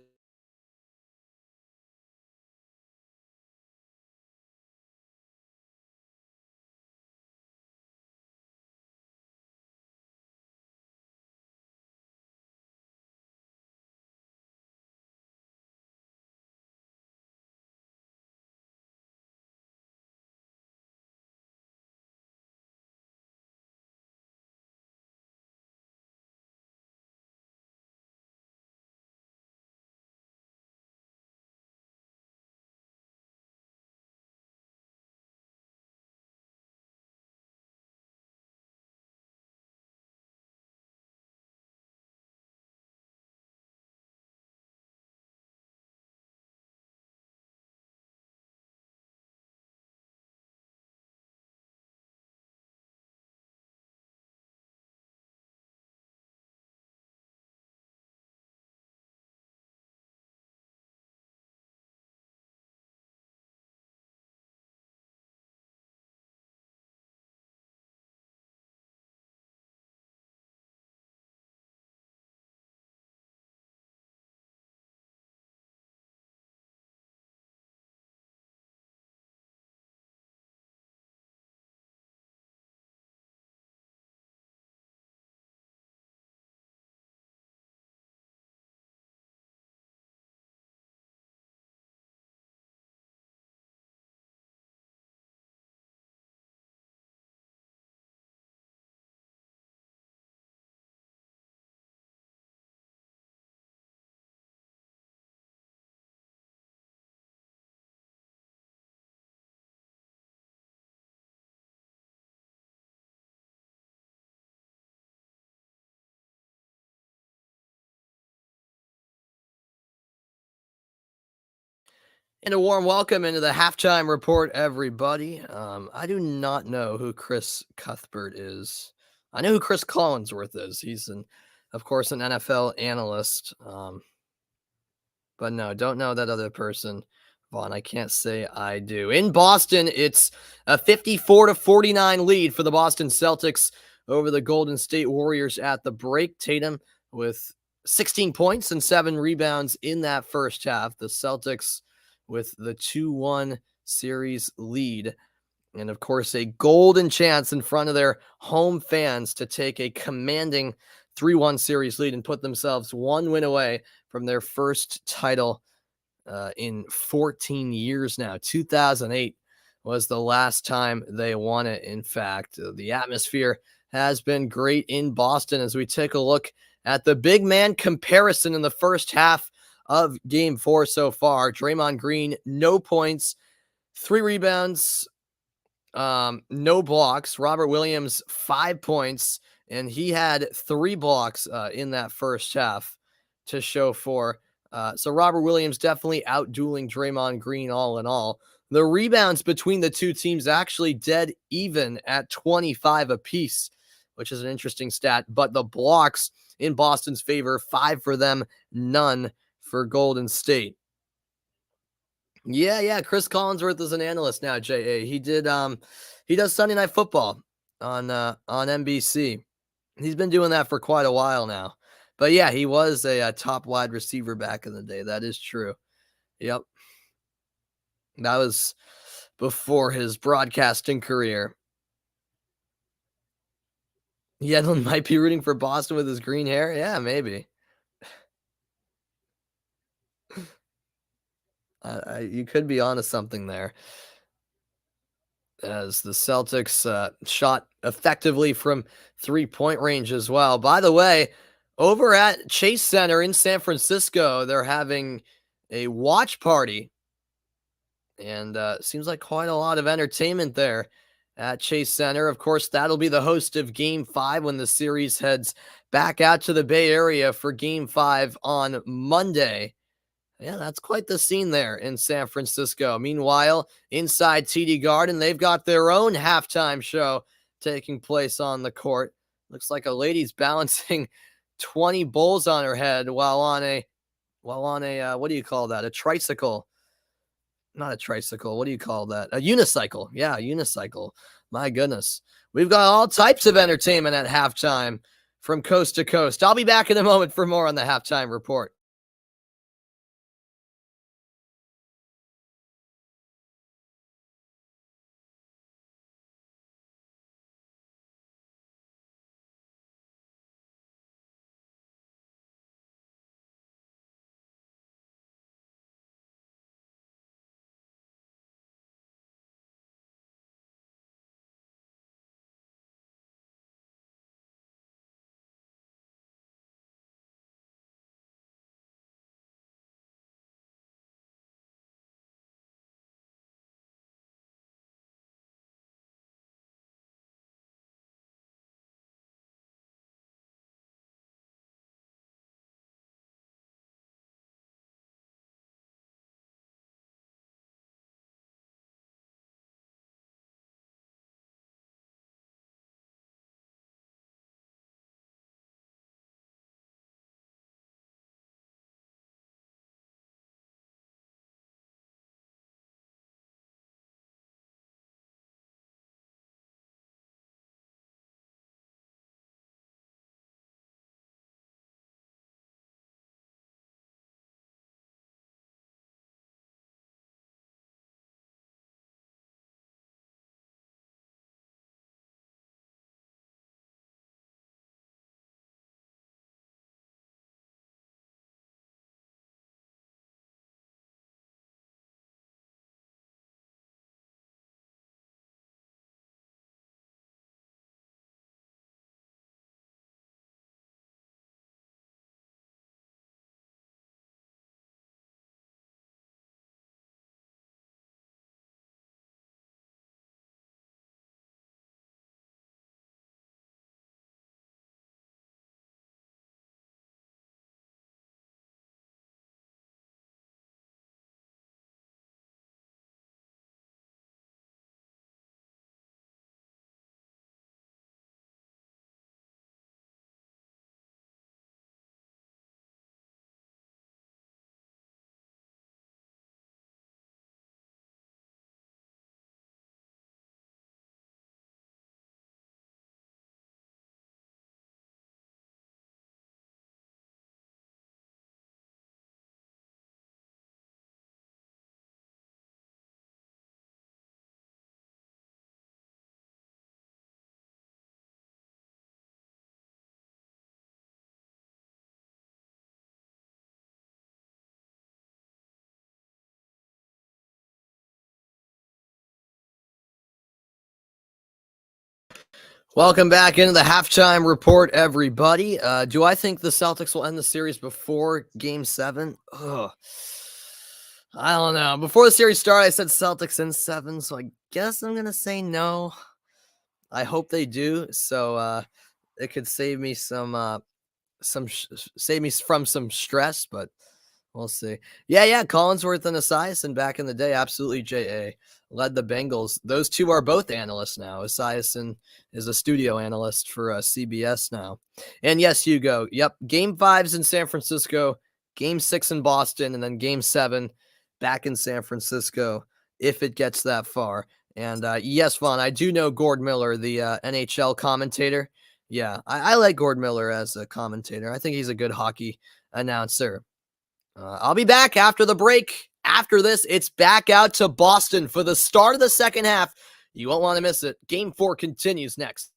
And a warm welcome into the halftime report, everybody. I do not know who Chris Cuthbert is. I know who Chris Collinsworth is. He's of course, an NFL analyst. But no, don't know that other person. Vaughn, I can't say I do. In Boston, it's a 54-49 lead for the Boston Celtics over the Golden State Warriors at the break. Tatum with 16 points and 7 rebounds in that first half. The Celtics with the 2-1 series lead. And of course, a golden chance in front of their home fans to take a commanding 3-1 series lead and put themselves one win away from their first title in 14 years now. 2008 was the last time they won it. In fact, the atmosphere has been great in Boston as we take a look at the big man comparison in the first half of game 4 so far. Draymond Green, no points, 3 rebounds, no blocks. Robert Williams, 5 points, and he had 3 blocks in that first half to show for. So Robert Williams definitely outdueling Draymond Green all in all. The rebounds between the two teams actually dead even at 25 apiece, which is an interesting stat. But the blocks in Boston's favor, 5 for them, none for Golden State. Yeah. Chris Collinsworth is an analyst now, JA. He does Sunday Night Football on NBC. He's been doing that for quite a while now. But yeah, he was a top wide receiver back in the day. That is true. Yep. That was before his broadcasting career. Yedlin might be rooting for Boston with his green hair. Yeah, maybe. You could be onto something there. As the Celtics shot effectively from 3-point range as well. By the way, over at Chase Center in San Francisco, they're having a watch party, and seems like quite a lot of entertainment there at Chase Center. Of course, that'll be the host of Game 5 when the series heads back out to the Bay Area for Game 5 on Monday. Yeah, that's quite the scene there in San Francisco. Meanwhile, inside TD Garden, they've got their own halftime show taking place on the court. Looks like a lady's balancing 20 bowls on her head while on a what do you call that? A tricycle. Not a tricycle. What do you call that? A unicycle. Yeah, a unicycle. My goodness. We've got all types of entertainment at halftime from coast to coast. I'll be back in a moment for more on the halftime report. Welcome back into the halftime report, everybody. Do I think the Celtics will end the series before Game 7? Ugh. I don't know. Before the series started, I said Celtics in 7, so I guess I'm going to say no. I hope they do, so it could save me save me from some stress, but we'll see. Yeah, Collinsworth and Esiason back in the day, absolutely. JA led the Bengals. Those two are both analysts now. Esiason is a studio analyst for CBS now. And yes, Hugo. Yep, Game 5's in San Francisco, Game 6 in Boston, and then Game 7 back in San Francisco if it gets that far. And yes, Vaughn, I do know Gord Miller, the NHL commentator. Yeah, I like Gord Miller as a commentator. I think he's a good hockey announcer. I'll be back after the break. After this, it's back out to Boston for the start of the second half. You won't want to miss it. Game 4 continues next.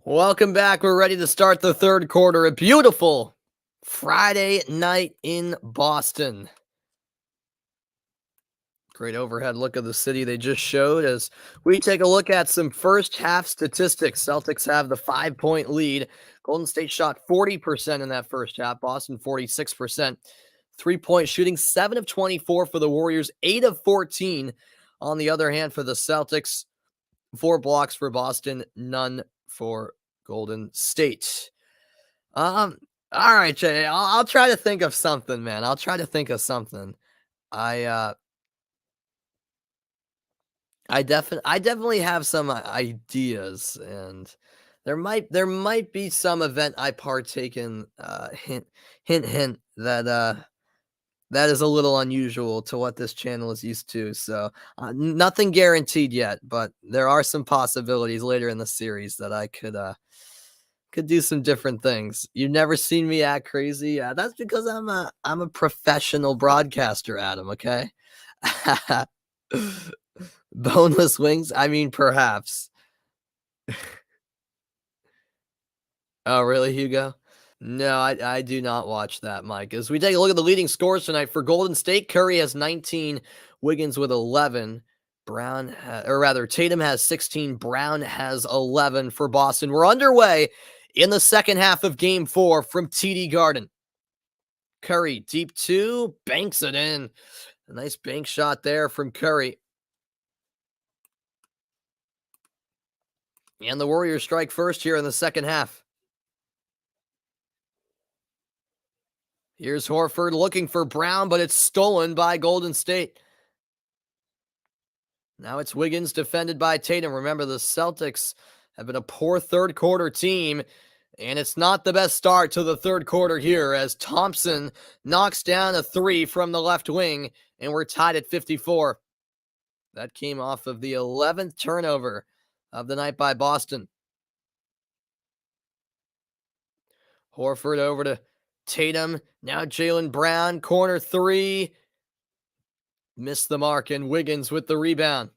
Welcome back. We're ready to start the third quarter. A beautiful Friday night in Boston. Great overhead look of the city they just showed as we take a look at some first half statistics. Celtics have the 5-point lead. Golden State shot 40% in that first half, Boston 46%. 3-point shooting, 7 of 24 for the Warriors, 8 of 14 on the other hand for the Celtics. 4 blocks for Boston, none for Golden State. All right, Jay, I'll try to think of something, man. I'll try to think of something. I I definitely have some ideas, and there might be some event I partake in, hint, that is a little unusual to what this channel is used to. So, nothing guaranteed yet, but there are some possibilities later in the series that I could do some different things. You've never seen me act crazy. That's because I'm a professional broadcaster, Adam. Okay. Boneless wings. I mean, perhaps. Oh, really, Hugo? No, I do not watch that, Mike. As we take a look at the leading scores tonight for Golden State, Curry has 19, Wiggins with 11, or rather, Tatum has 16, Brown has 11 for Boston. We're underway in the second half of Game 4 from TD Garden. Curry deep two, banks it in. A nice bank shot there from Curry. And the Warriors strike first here in the second half. Here's Horford looking for Brown, but it's stolen by Golden State. Now it's Wiggins defended by Tatum. Remember, the Celtics have been a poor third quarter team, and it's not the best start to the third quarter here as Thompson knocks down a three from the left wing, and we're tied at 54. That came off of the 11th turnover of the night by Boston. Horford over to Tatum. Now Jaylen Brown, corner three. Missed the mark, and Wiggins with the rebound.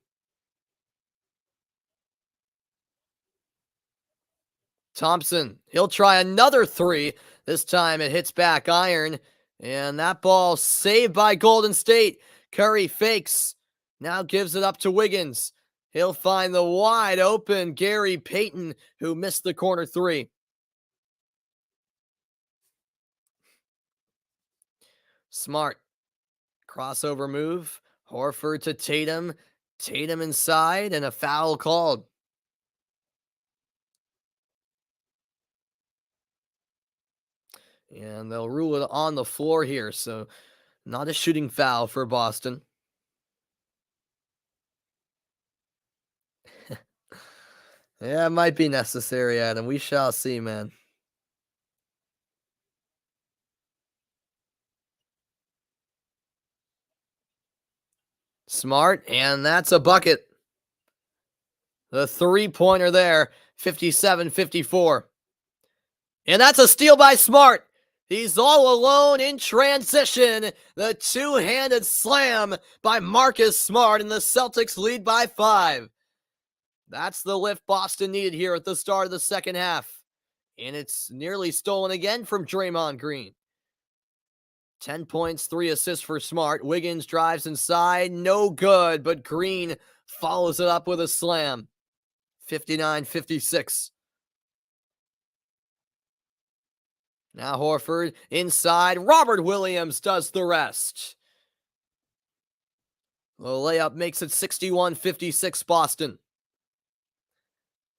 Thompson, he'll try another three. This time it hits back iron, and that ball saved by Golden State. Curry fakes, now gives it up to Wiggins. He'll find the wide open Gary Payton, who missed the corner three. Smart. Crossover move. Horford to Tatum. Tatum inside, and a foul called. And they'll rule it on the floor here, so not a shooting foul for Boston. Yeah, it might be necessary, Adam. We shall see, man. Smart, and that's a bucket. The three-pointer there, 57-54. And that's a steal by Smart. He's all alone in transition. The two-handed slam by Marcus Smart, and the Celtics lead by 5. That's the lift Boston needed here at the start of the second half. And it's nearly stolen again from Draymond Green. 10 points, 3 assists for Smart. Wiggins drives inside, no good, but Green follows it up with a slam. 59-56. Now Horford inside. Robert Williams does the rest. The layup makes it 61-56 Boston.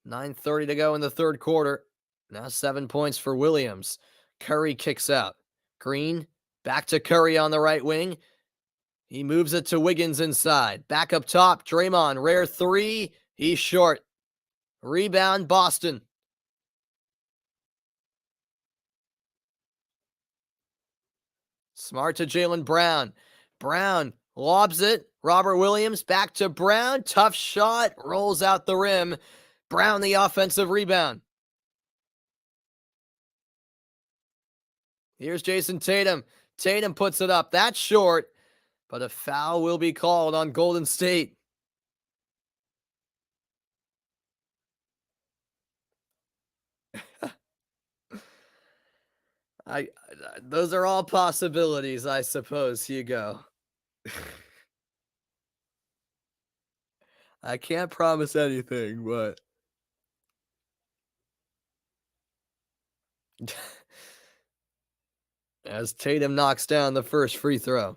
9:30 to go in the third quarter. Now 7 points for Williams. Curry kicks out. Green back to Curry on the right wing. He moves it to Wiggins inside. Back up top, Draymond, rare three. He's short. Rebound, Boston. Smart to Jaylen Brown. Brown lobs it. Robert Williams back to Brown. Tough shot. Rolls out the rim. Brown the offensive rebound. Here's Jason Tatum. Tatum puts it up. That's short, but a foul will be called on Golden State. I those are all possibilities, I suppose, Hugo. I can't promise anything, but as Tatum knocks down the first free throw.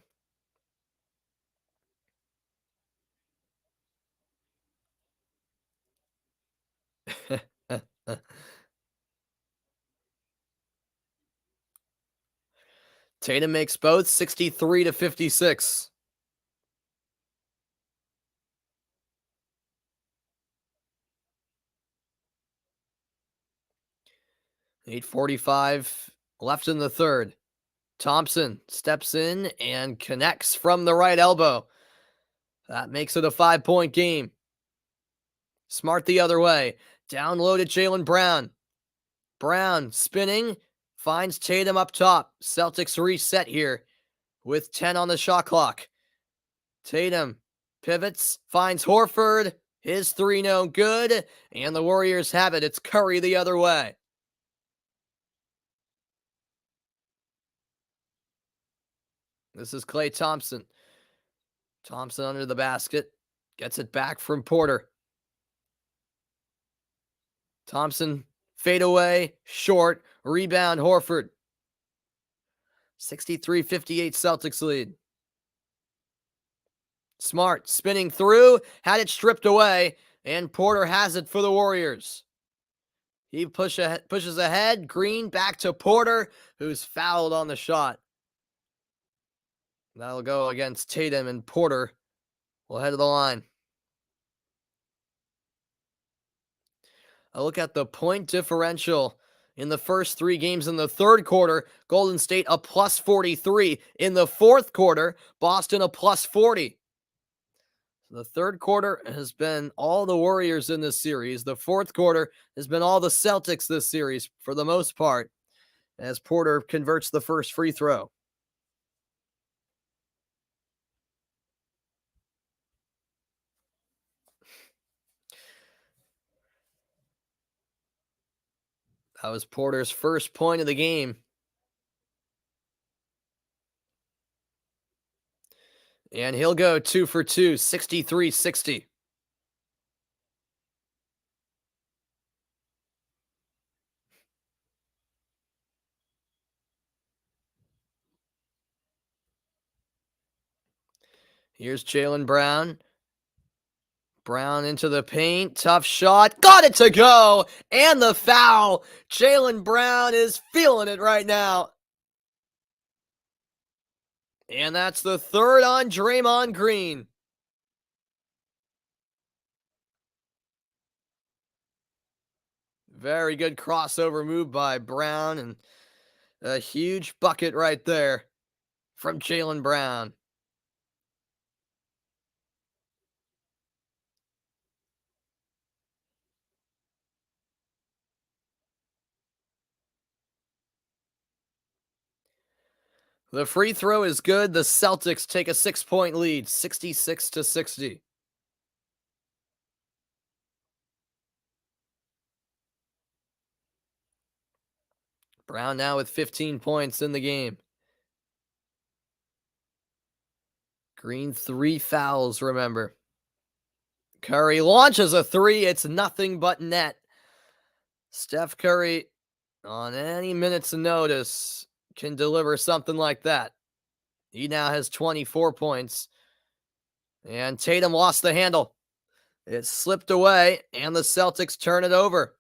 Tatum makes both 63-56. 8:45 left in the third. Thompson steps in and connects from the right elbow. That makes it a 5-point game. Smart the other way. Down low to Jaylen Brown. Brown spinning, finds Tatum up top. Celtics reset here with 10 on the shot clock. Tatum pivots, finds Horford. His three no good, and the Warriors have it. It's Curry the other way. This is Klay Thompson. Thompson under the basket. Gets it back from Porter. Thompson fade away, short, rebound Horford. 63-58 Celtics lead. Smart spinning through, had it stripped away, and Porter has it for the Warriors. He pushes ahead, Green back to Porter, who's fouled on the shot. That'll go against Tatum, and Porter will head to the line. A look at the point differential in the first three games in the third quarter. Golden State a plus 43. In the fourth quarter, Boston a plus 40. The third quarter has been all the Warriors in this series. The fourth quarter has been all the Celtics this series for the most part, as Porter converts the first free throw. That was Porter's first point of the game. And he'll go 2 for 2, 63-60. Here's Jaylen Brown. Brown into the paint. Tough shot. Got it to go. And the foul. Jaylen Brown is feeling it right now. And that's the third on Draymond Green. Very good crossover move by Brown, and a huge bucket right there from Jaylen Brown. The free throw is good. The Celtics take a 6-point lead, 66-60. Brown now with 15 points in the game. Green 3 fouls, remember. Curry launches a 3. It's nothing but net. Steph Curry, on any minute's notice, can deliver something like that. He now has 24 points. And Tatum lost the handle. It slipped away, and the Celtics turn it over.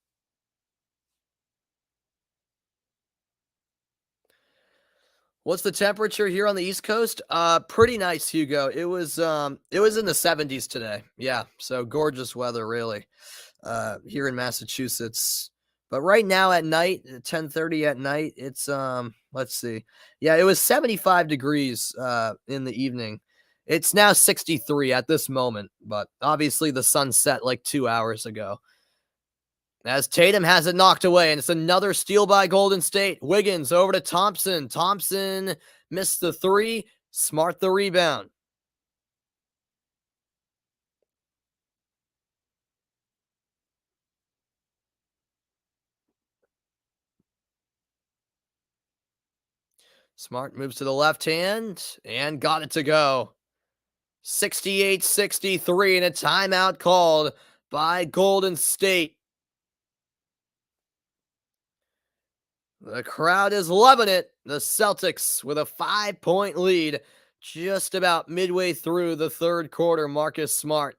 What's the temperature here on the East Coast? Pretty nice, Hugo. It was in the 70s today. Yeah, so gorgeous weather, really, here in Massachusetts. But right now at night, at 10:30 at night, it's let's see. Yeah, it was 75 degrees in the evening. It's now 63 at this moment, but obviously the sun set like 2 hours ago. As Tatum has it knocked away, and it's another steal by Golden State. Wiggins over to Thompson. Thompson missed the 3. Smart the rebound. Smart moves to the left hand and got it to go. 68-63, and a timeout called by Golden State. The crowd is loving it. The Celtics with a 5-point lead just about midway through the third quarter. Marcus Smart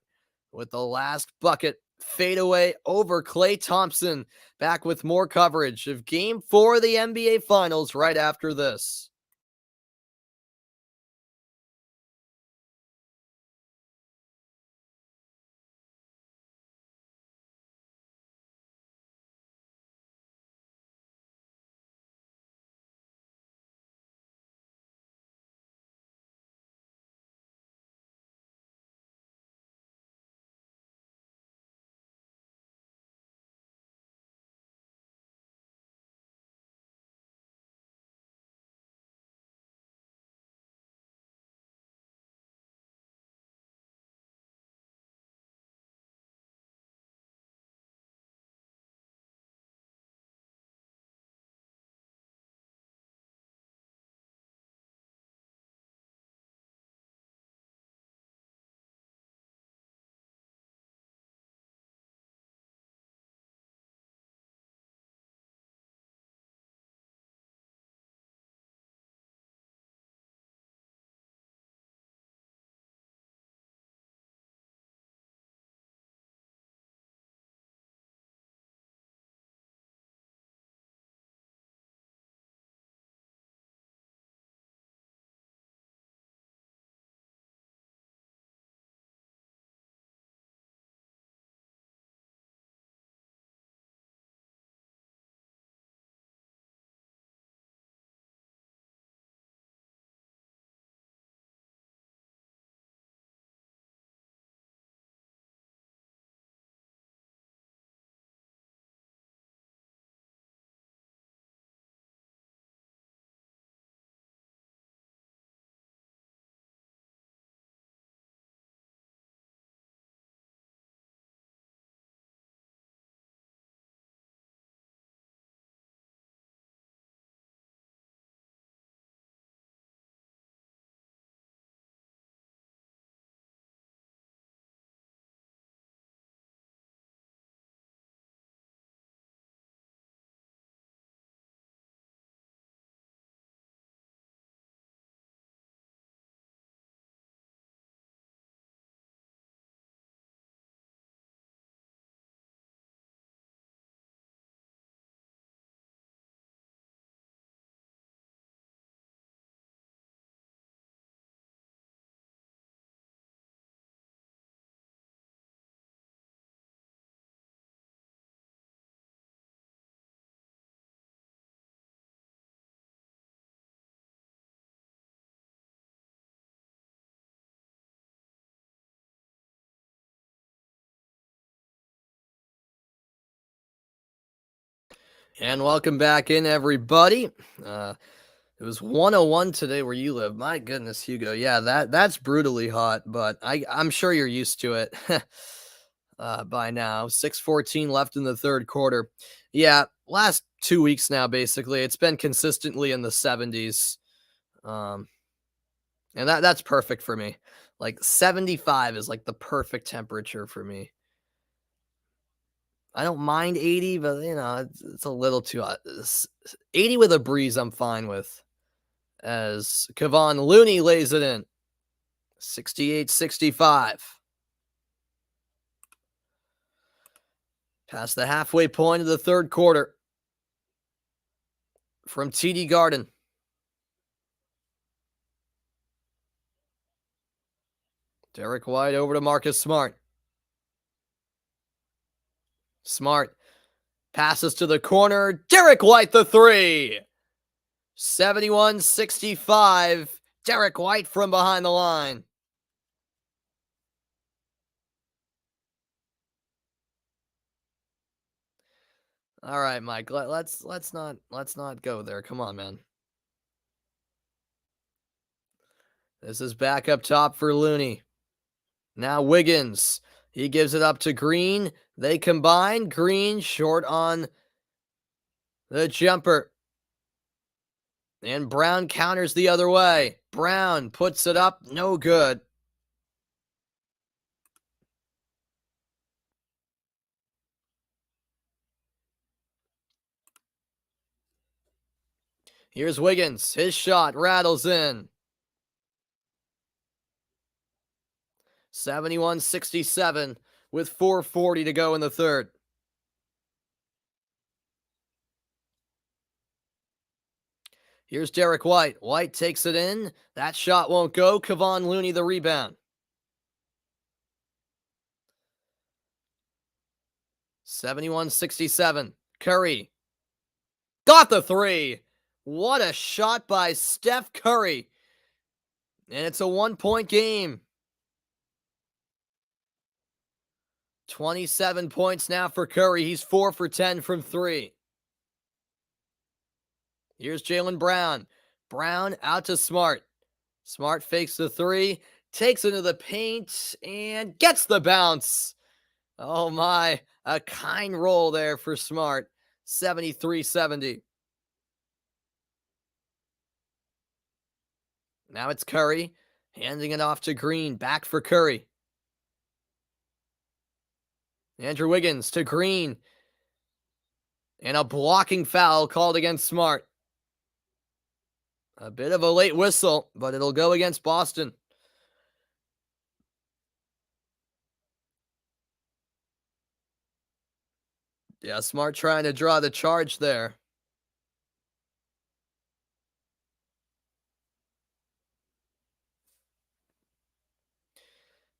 with the last bucket. Fadeaway over Klay Thompson. Back with more coverage of Game 4 of the NBA Finals right after this. And welcome back in, everybody. Uh, it was 101 today where you live. My goodness, Hugo. Yeah, that's brutally hot, but I'm sure you're used to it by now. 6:14 left in the third quarter. Yeah, last 2 weeks now, basically, it's been consistently in the 70s. Um, and that's perfect for me. Like 75 is like the perfect temperature for me. I don't mind 80, but it's a little too hot. 80 with a breeze, I'm fine with. As Kevon Looney lays it in, 68-65. Past the halfway point of the third quarter from TD Garden. Derek White over to Marcus Smart. Smart passes to the corner. Derek White, the three. 71-65. Derek White from behind the line. All right, Mike. Let's not go there. Come on, man. This is back up top for Looney. Now Wiggins. He gives it up to Green. They combine. Green short on the jumper. And Brown counters the other way. Brown puts it up. No good. Here's Wiggins. His shot rattles in. 71-67 with 4:40 to go in the third. Here's Derek White. White takes it in. That shot won't go. Kevon Looney the rebound. 71-67. Curry got the three. What a shot by Steph Curry. And it's a 1-point game. 27 points now for Curry. He's 4 for 10 from three. Here's Jaylen Brown. Brown out to Smart. Smart fakes the three, takes into the paint, and gets the bounce. Oh my, a kind roll there for Smart. 73-70. Now it's Curry, handing it off to Green. Back for Curry. Andrew Wiggins to Green. And a blocking foul called against Smart. A bit of a late whistle, but it'll go against Boston. Yeah, Smart trying to draw the charge there.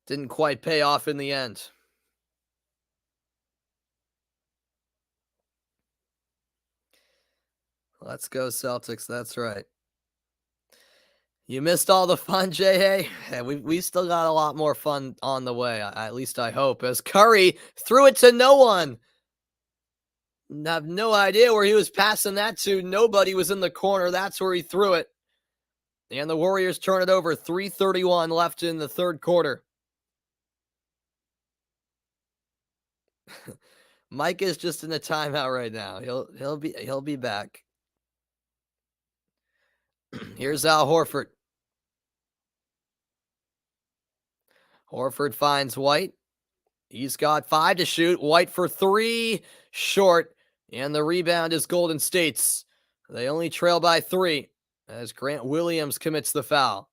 Didn't quite pay off in the end. Let's go Celtics, that's right. You missed all the fun, Jay. Hey, we still got a lot more fun on the way. At least I hope. As Curry threw it to no one. Have no idea where he was passing that to. Nobody was in the corner. That's where he threw it. And the Warriors turn it over. 3:31 left in the third quarter. Mike is just in a timeout right now. He'll be back. Here's Al Horford. Horford finds White. He's got 5 to shoot. White for 3. Short. And the rebound is Golden State's. They only trail by 3 as Grant Williams commits the foul.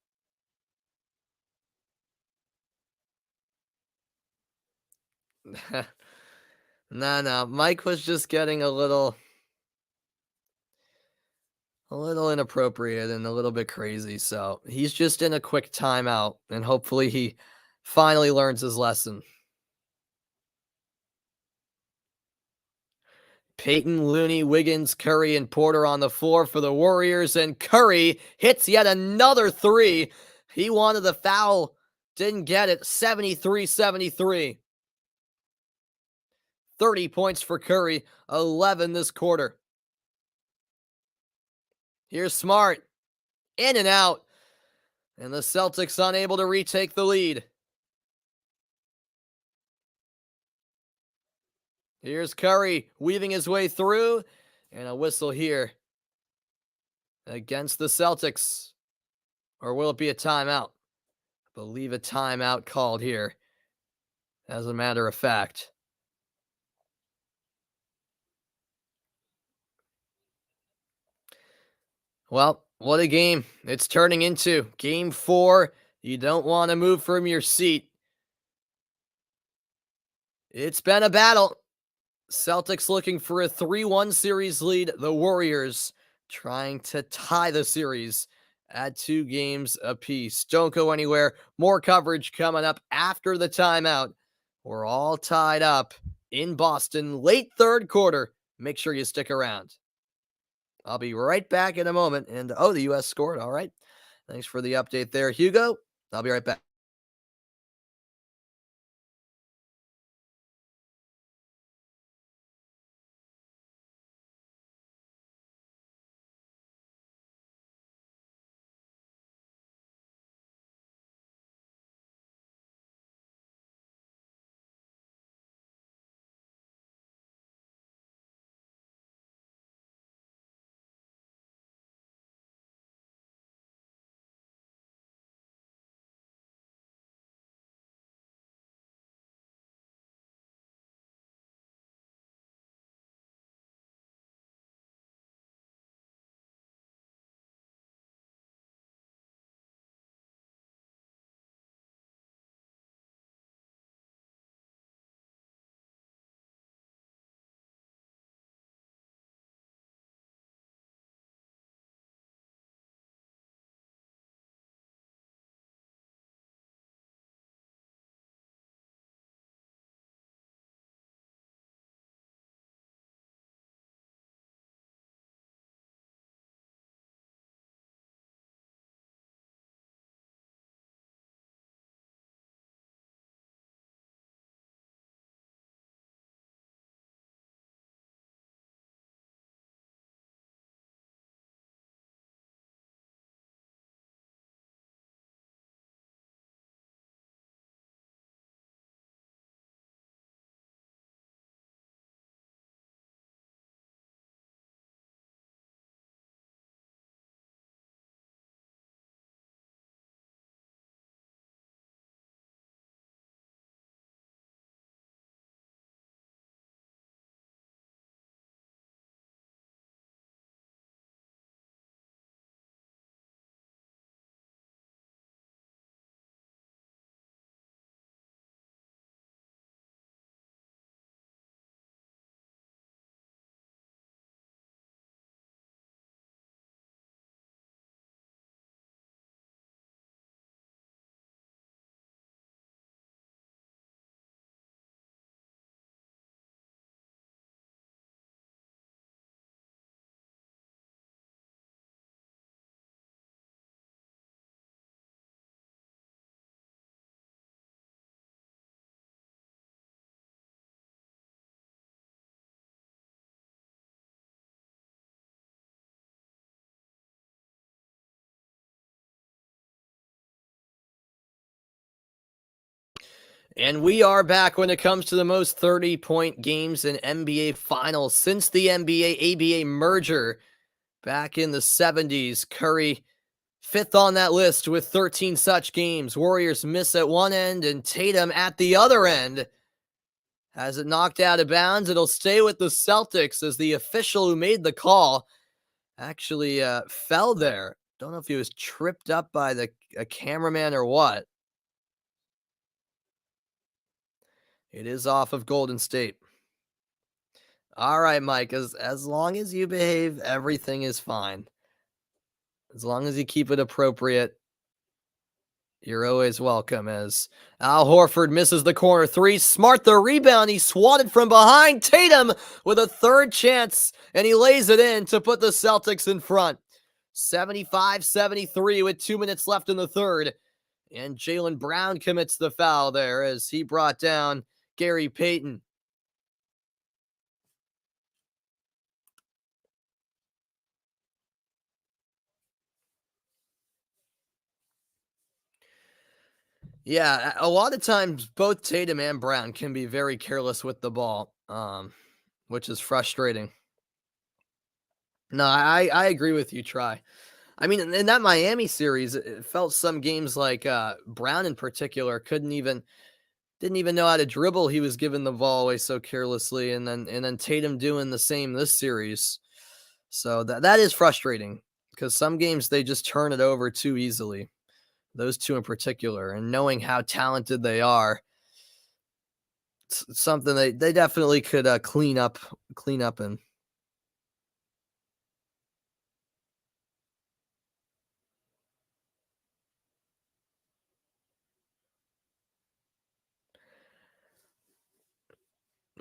No. Mike was just getting a little inappropriate and a little bit crazy. So he's just in a quick timeout, and hopefully he finally learns his lesson. Peyton, Looney, Wiggins, Curry, and Porter on the floor for the Warriors, and Curry hits yet another 3. He wanted the foul, didn't get it. 73-73. 30 points for Curry, 11 this quarter. Here's Smart. In and out. And the Celtics unable to retake the lead. Here's Curry weaving his way through. And a whistle here against the Celtics. Or will it be a timeout? I believe a timeout called here, as a matter of fact. Well, what a game it's turning into. Game 4. You don't want to move from your seat. It's been a battle. Celtics looking for a 3-1 series lead. The Warriors trying to tie the series at 2 games apiece. Don't go anywhere. More coverage coming up after the timeout. We're all tied up in Boston, late third quarter. Make sure you stick around. I'll be right back in a moment. And oh, the U.S. scored. All right. Thanks for the update there, Hugo. I'll be right back. And we are back when it comes to the most 30-point games in NBA Finals since the NBA ABA merger back in the 70s. Curry fifth on that list with 13 such games. Warriors miss at one end and Tatum at the other end. Has it knocked out of bounds? It'll stay with the Celtics as the official who made the call actually fell there. Don't know if he was tripped up by a cameraman or what. It is off of Golden State. All right, Mike, as long as you behave, everything is fine. As long as you keep it appropriate, you're always welcome. As Al Horford misses the corner three, Smart the rebound, he swatted from behind. Tatum with a third chance, and he lays it in to put the Celtics in front. 75-73 with 2 minutes left in the third. And Jaylen Brown commits the foul there as he brought down Gary Payton. Yeah, a lot of times both Tatum and Brown can be very careless with the ball, which is frustrating. No, I agree with you, Try. I mean, in that Miami series, it felt some games like Brown in particular didn't even know how to dribble. He was giving the ball away so carelessly, and then Tatum doing the same this series. So that is frustrating because some games they just turn it over too easily. Those two in particular, and knowing how talented they are, something they definitely could clean up in.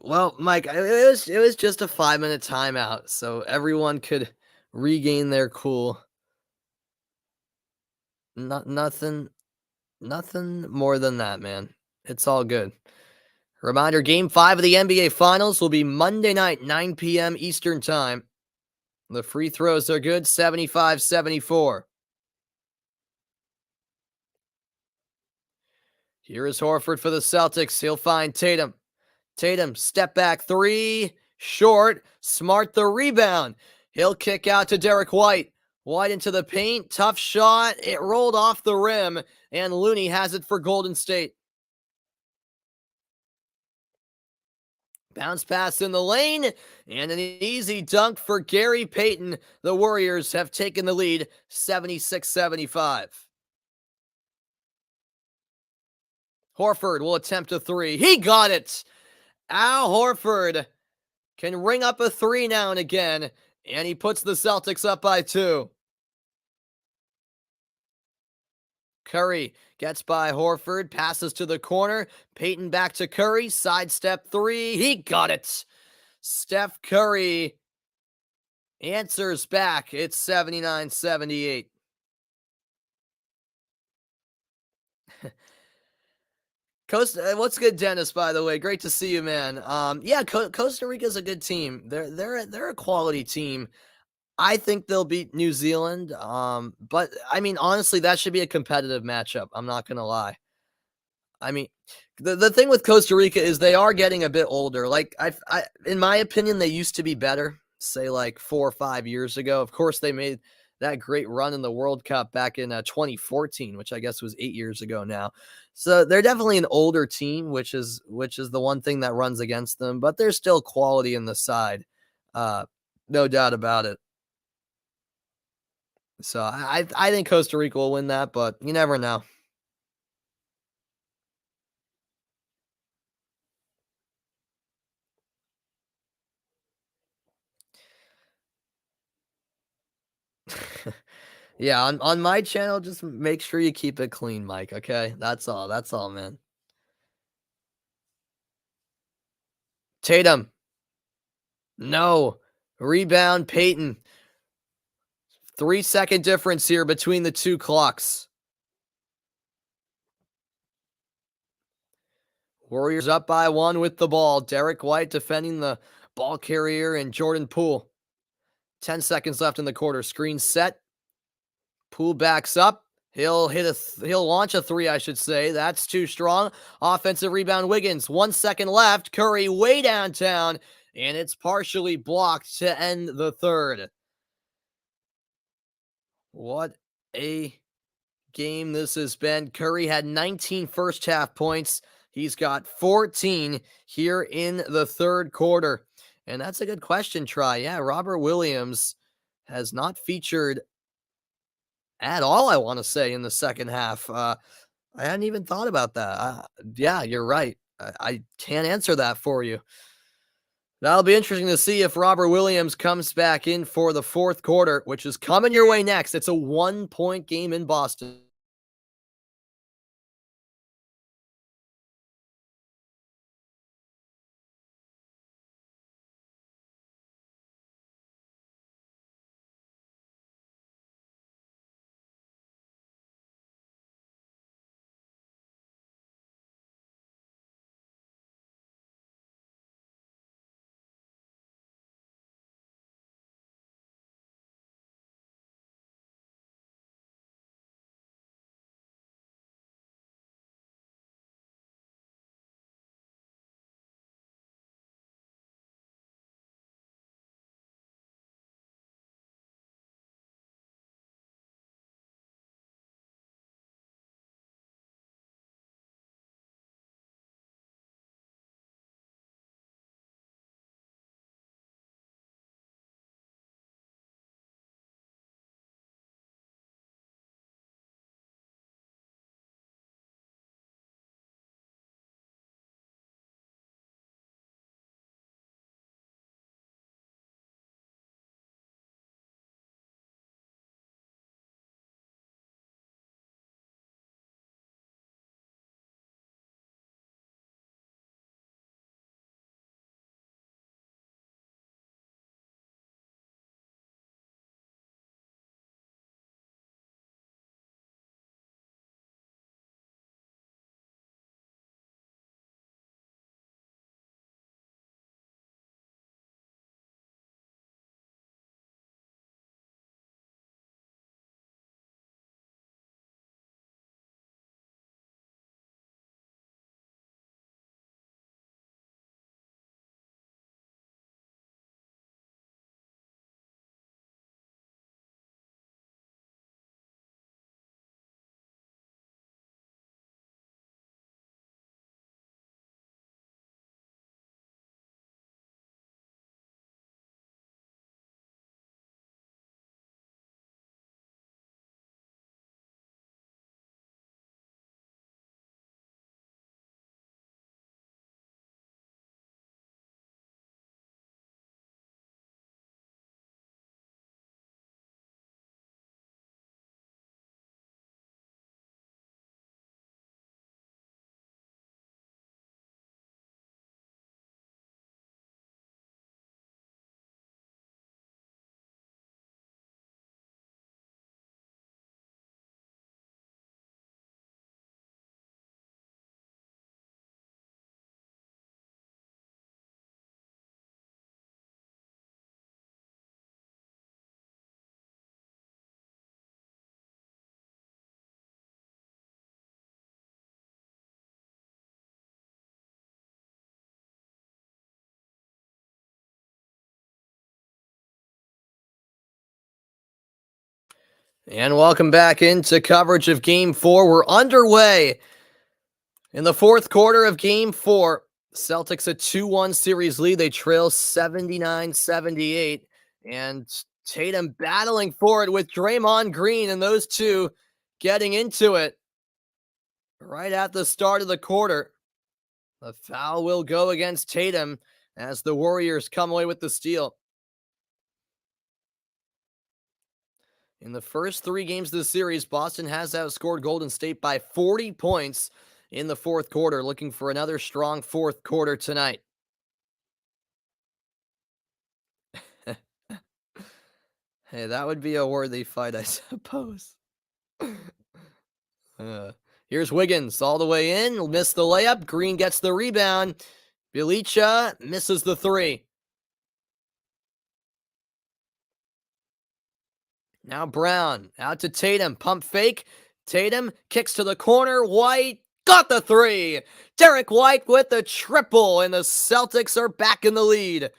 Well, Mike, it was just a 5-minute timeout, so everyone could regain their cool. Nothing more than that, man. It's all good. Reminder, game 5 of the NBA Finals will be Monday night, 9 p.m. Eastern Time. The free throws are good, 75-74. Here is Horford for the Celtics. He'll find Tatum. Tatum, step back three, short, Smart the rebound. He'll kick out to Derek White. White into the paint, tough shot. It rolled off the rim, and Looney has it for Golden State. Bounce pass in the lane, and an easy dunk for Gary Payton. The Warriors have taken the lead 76-75. Horford will attempt a three. He got it. Al Horford can ring up a three now and again, and he puts the Celtics up by two. Curry gets by Horford, passes to the corner. Peyton back to Curry, sidestep three. He got it. Steph Curry answers back. It's 79-78. What's good, Dennis? By the way, great to see you, man. Yeah, Costa Rica's a good team. They're a quality team. I think they'll beat New Zealand. But I mean, honestly, that should be a competitive matchup. I'm not gonna lie. I mean, the thing with Costa Rica is they are getting a bit older. Like in my opinion, they used to be better. Say like 4 or 5 years ago. Of course, they made that great run in the World Cup back in 2014, which I guess was 8 years ago now. So they're definitely an older team, which is the one thing that runs against them. But there's still quality in the side, uh, no doubt about it. So I think Costa Rica will win that, but you never know. Yeah, on my channel, just make sure you keep it clean, Mike, okay? That's all. That's all, man. Tatum. No. Rebound, Peyton. 3-second difference here between the two clocks. Warriors up by one with the ball. Derek White defending the ball carrier and Jordan Poole. 10 seconds left in the quarter. Screen set. Poole backs up. He'll launch a three, I should say. That's too strong. Offensive rebound, Wiggins. 1 second left. Curry way downtown, and it's partially blocked to end the third. What a game this has been. Curry had 19 first half points. He's got 14 here in the third quarter. And that's a good question, Try. Yeah, Robert Williams has not featured at all, I want to say, in the second half. I hadn't even thought about that. Yeah, you're right. I can't answer that for you. That'll be interesting to see if Robert Williams comes back in for the fourth quarter, which is coming your way next. It's a 1-point game in Boston. And welcome back into coverage of Game 4. We're underway in the fourth quarter of Game 4. Celtics a 2-1 series lead. They trail 79-78. And Tatum battling for it with Draymond Green, and those two getting into it right at the start of the quarter. The foul will go against Tatum as the Warriors come away with the steal. In the first 3 games of the series, Boston has outscored Golden State by 40 points in the fourth quarter, looking for another strong fourth quarter tonight. Hey, that would be a worthy fight, I suppose. Here's Wiggins all the way in, missed the layup. Green gets the rebound. Bjelica misses the 3. Now Brown out to Tatum, pump fake. Tatum kicks to the corner. White got the 3. Derek White with the triple, and the Celtics are back in the lead.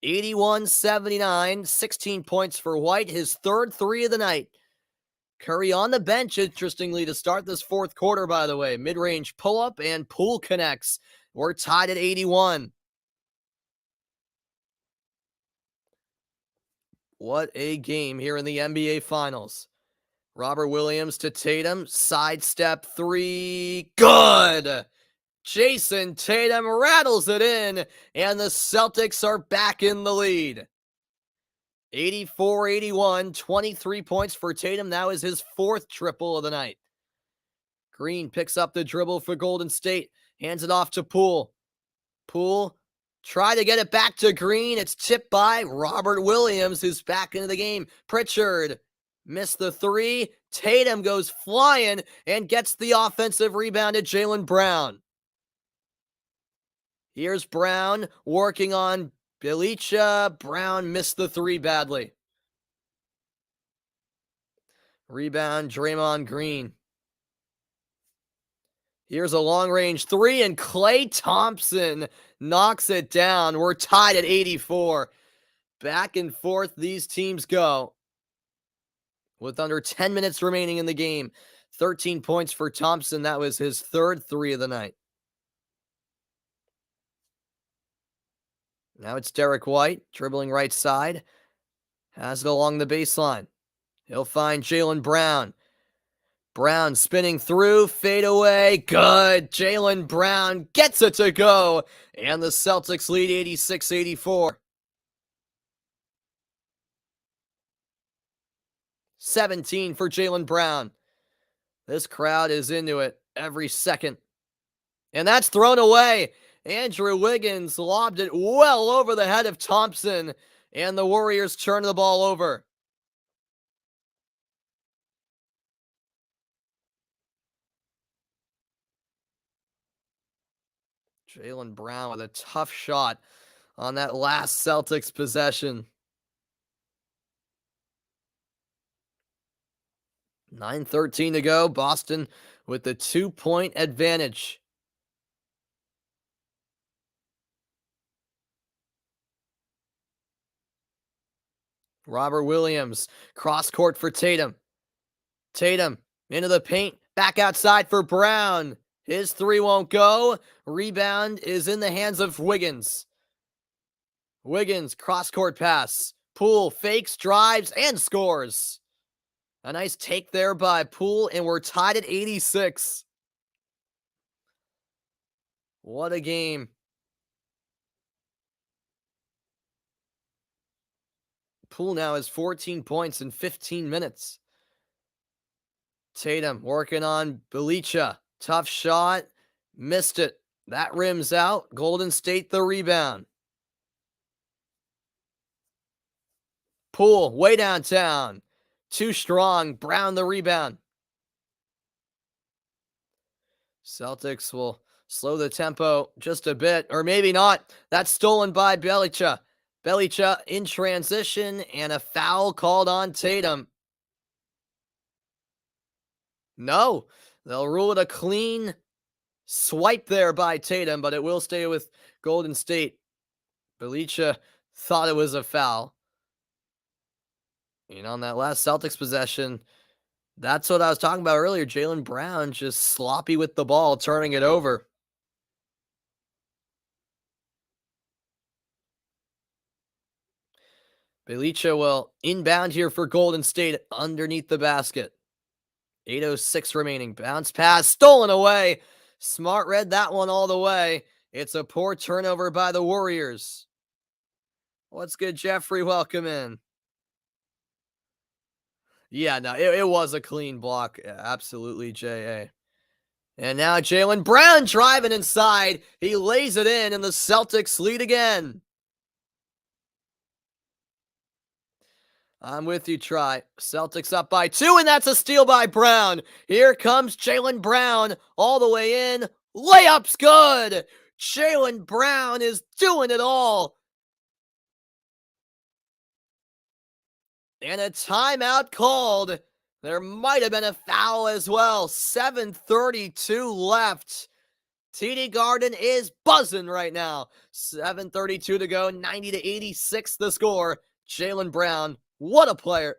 81-79, 16 points for White, his third 3 of the night. Curry on the bench, interestingly, to start this fourth quarter, by the way. Mid-range pull-up and Poole connects. We're tied at 81. What a game here in the NBA Finals. Robert Williams to Tatum, sidestep 3, good! Jason Tatum rattles it in, and the Celtics are back in the lead. 84-81, 23 points for Tatum. That was his 4th triple of the night. Green picks up the dribble for Golden State, hands it off to Poole. Poole try to get it back to Green. It's tipped by Robert Williams, who's back into the game. Pritchard missed the 3. Tatum goes flying and gets the offensive rebound to Jaylen Brown. Here's Brown working on Bjelica. Brown missed the 3 badly. Rebound, Draymond Green. Here's a long-range 3, and Klay Thompson knocks it down. We're tied at 84. Back and forth these teams go. With under 10 minutes remaining in the game, 13 points for Thompson. That was his third 3 of the night. Now it's Derek White, dribbling right side. Has it along the baseline. He'll find Jaylen Brown. Brown spinning through, fade away, good. Jaylen Brown gets it to go, and the Celtics lead 86-84. 17 for Jaylen Brown. This crowd is into it every second. And that's thrown away. Andrew Wiggins lobbed it well over the head of Thompson, and the Warriors turn the ball over. Jaylen Brown with a tough shot on that last Celtics possession. 9:13 to go. Boston with the 2-point advantage. Robert Williams, cross court for Tatum. Tatum into the paint, back outside for Brown. His 3 won't go. Rebound is in the hands of Wiggins. Wiggins, cross court pass. Poole fakes, drives, and scores. A nice take there by Poole, and we're tied at 86. What a game. Poole now has 14 points in 15 minutes. Tatum working on Bjelica. Tough shot. Missed it. That rims out. Golden State the rebound. Poole way downtown. Too strong. Brown the rebound. Celtics will slow the tempo just a bit, or maybe not. That's stolen by Bjelica. Bjelica in transition, and a foul called on Tatum. No, they'll rule it a clean swipe there by Tatum, but it will stay with Golden State. Bjelica thought it was a foul. And on that last Celtics possession, That's what I was talking about earlier. Jaylen Brown just sloppy with the ball, turning it over. Belicha will inbound here for Golden State underneath the basket. 8:06 remaining. Bounce pass stolen away. Smart read that one all the way. It's a poor turnover by the Warriors. What's good, Jeffrey? Welcome in. Yeah, no, it was a clean block. Absolutely, J.A. And now Jaylen Brown driving inside. He lays it in, and the Celtics lead again. I'm with you, Try. Celtics up by 2, and that's a steal by Brown. Here comes Jaylen Brown all the way in. Layup's good. Jaylen Brown is doing it all. And a timeout called. There might have been a foul as well. 7:32 left. TD Garden is buzzing right now. 7:32 to go, 90-86 the score. Jaylen Brown, what a player.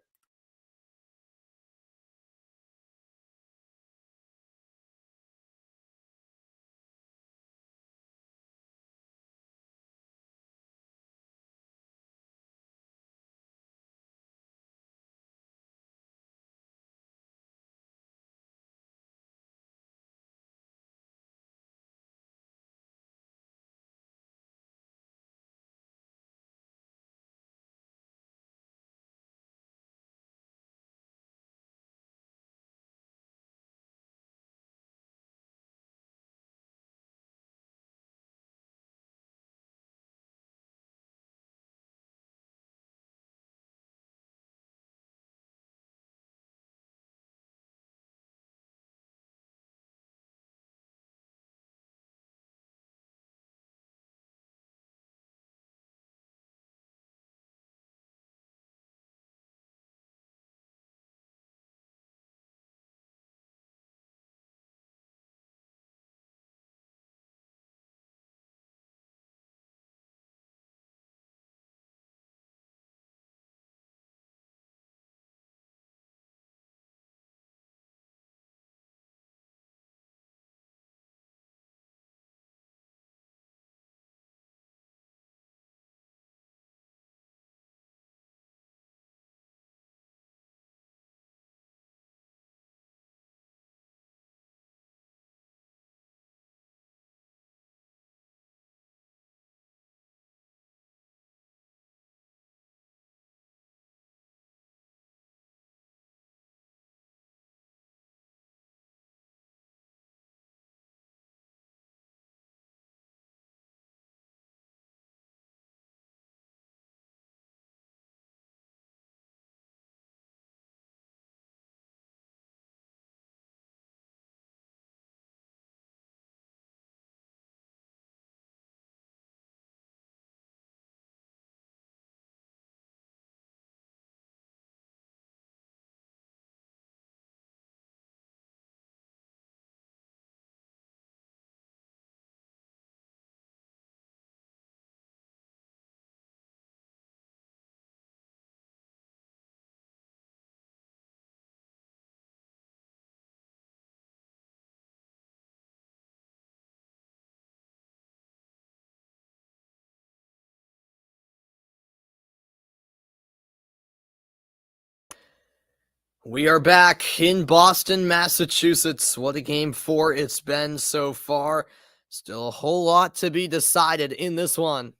We are back in Boston, Massachusetts. What a game 4 it's been so far. Still a whole lot to be decided in this one.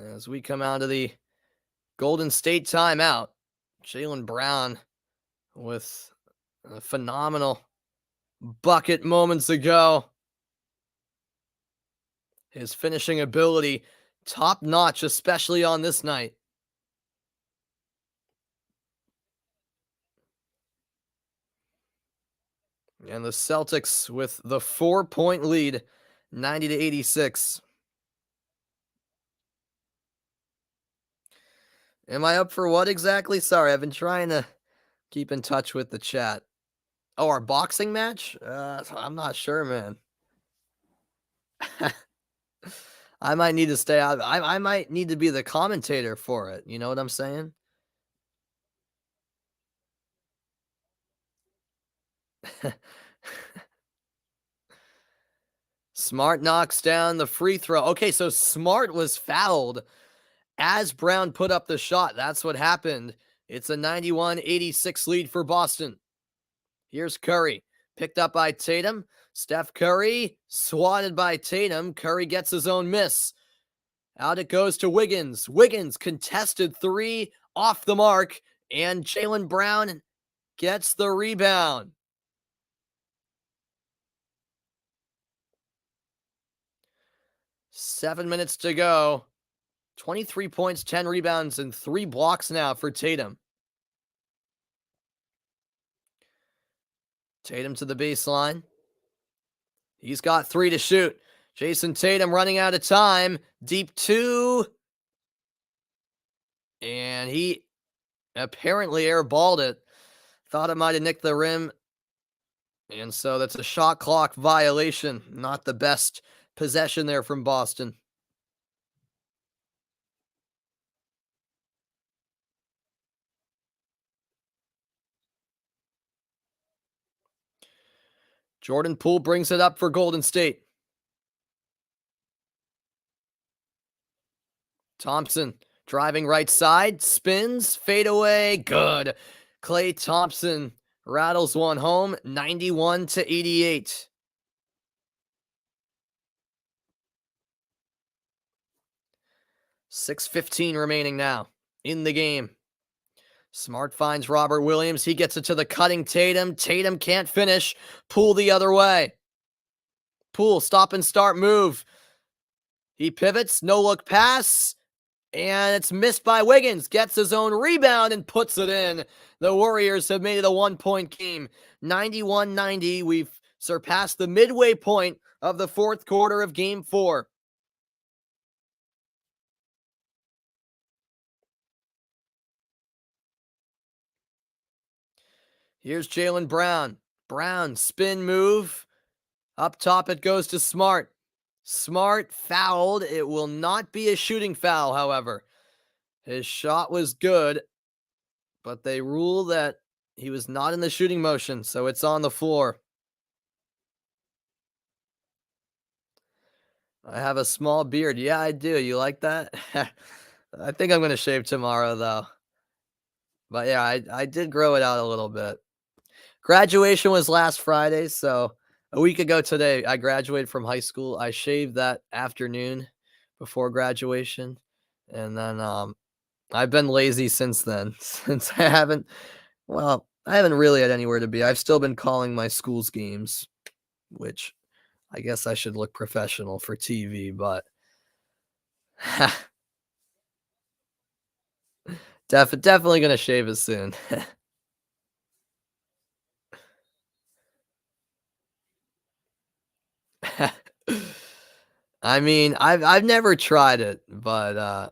As we come out of the Golden State timeout, Jaylen Brown with a phenomenal bucket moments ago. His finishing ability, top notch, especially on this night. And the Celtics with the 4-point lead, 90-86. Am I up for what exactly? Sorry, I've been trying to keep in touch with the chat. Oh, our boxing match? I'm not sure, man. I might need to stay out. I might need to be the commentator for it. You know what I'm saying? Smart knocks down the free throw. Okay, so Smart was fouled as Brown put up the shot. That's what happened. It's a 91-86 lead for Boston. Here's Curry, picked up by Tatum. Steph Curry, swatted by Tatum. Curry gets his own miss. Out it goes to Wiggins. Wiggins, contested three, off the mark, and Jaylen Brown gets the rebound. Seven minutes to go. 23 points, 10 rebounds, and 3 blocks now for Tatum. Tatum to the baseline. He's got 3 to shoot. Jason Tatum running out of time. Deep 2. And he apparently airballed it. Thought it might have nicked the rim. And so that's a shot clock violation. Not the best possession there from Boston. Jordan Poole brings it up for Golden State. Thompson driving right side, spins, fade away, good. Klay Thompson rattles one home, 91-88. $6:15 remaining now in the game. Smart finds Robert Williams. He gets it to the cutting Tatum. Tatum can't finish. Poole the other way. Poole, stop and start move. He pivots, no look pass, and it's missed by Wiggins. Gets his own rebound and puts it in. The Warriors have made it a 1-point game. 91-90. We've surpassed the midway point of the fourth quarter of Game 4. Here's Jaylen Brown. Brown, spin move. Up top it goes to Smart. Smart fouled. It will not be a shooting foul, however. His shot was good, but they rule that he was not in the shooting motion, so it's on the floor. I have a small beard. Yeah, I do. You like that? I think I'm going to shave tomorrow, though. But yeah, I did grow it out a little bit. Graduation was last Friday, so a week ago today, I graduated from high school. I shaved that afternoon before graduation, and then I've been lazy since then. Since I haven't really had anywhere to be. I've still been calling my school's games, which I guess I should look professional for TV, but definitely gonna shave it soon. I mean, I've never tried it, but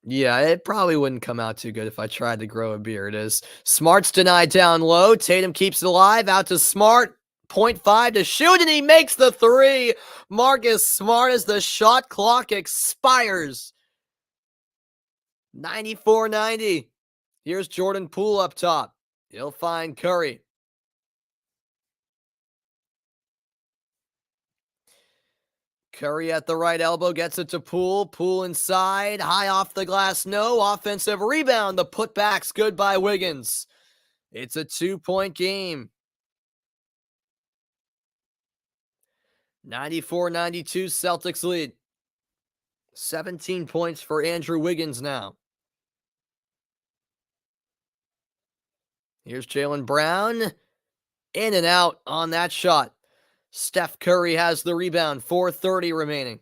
yeah, it probably wouldn't come out too good if I tried to grow a beard. As Smart's denied down low, Tatum keeps it alive, out to Smart, point 0.5 to shoot, and he makes the 3. Marcus Smart as the shot clock expires. 94-90. Here's Jordan Poole up top. He'll find Curry. Curry at the right elbow gets it to Poole. Poole inside, high off the glass, no. Offensive rebound. The putback's good by Wiggins. It's a 2-point game. 94-92 Celtics lead. 17 points for Andrew Wiggins now. Here's Jaylen Brown. In and out on that shot. Steph Curry has the rebound. 4:30 remaining.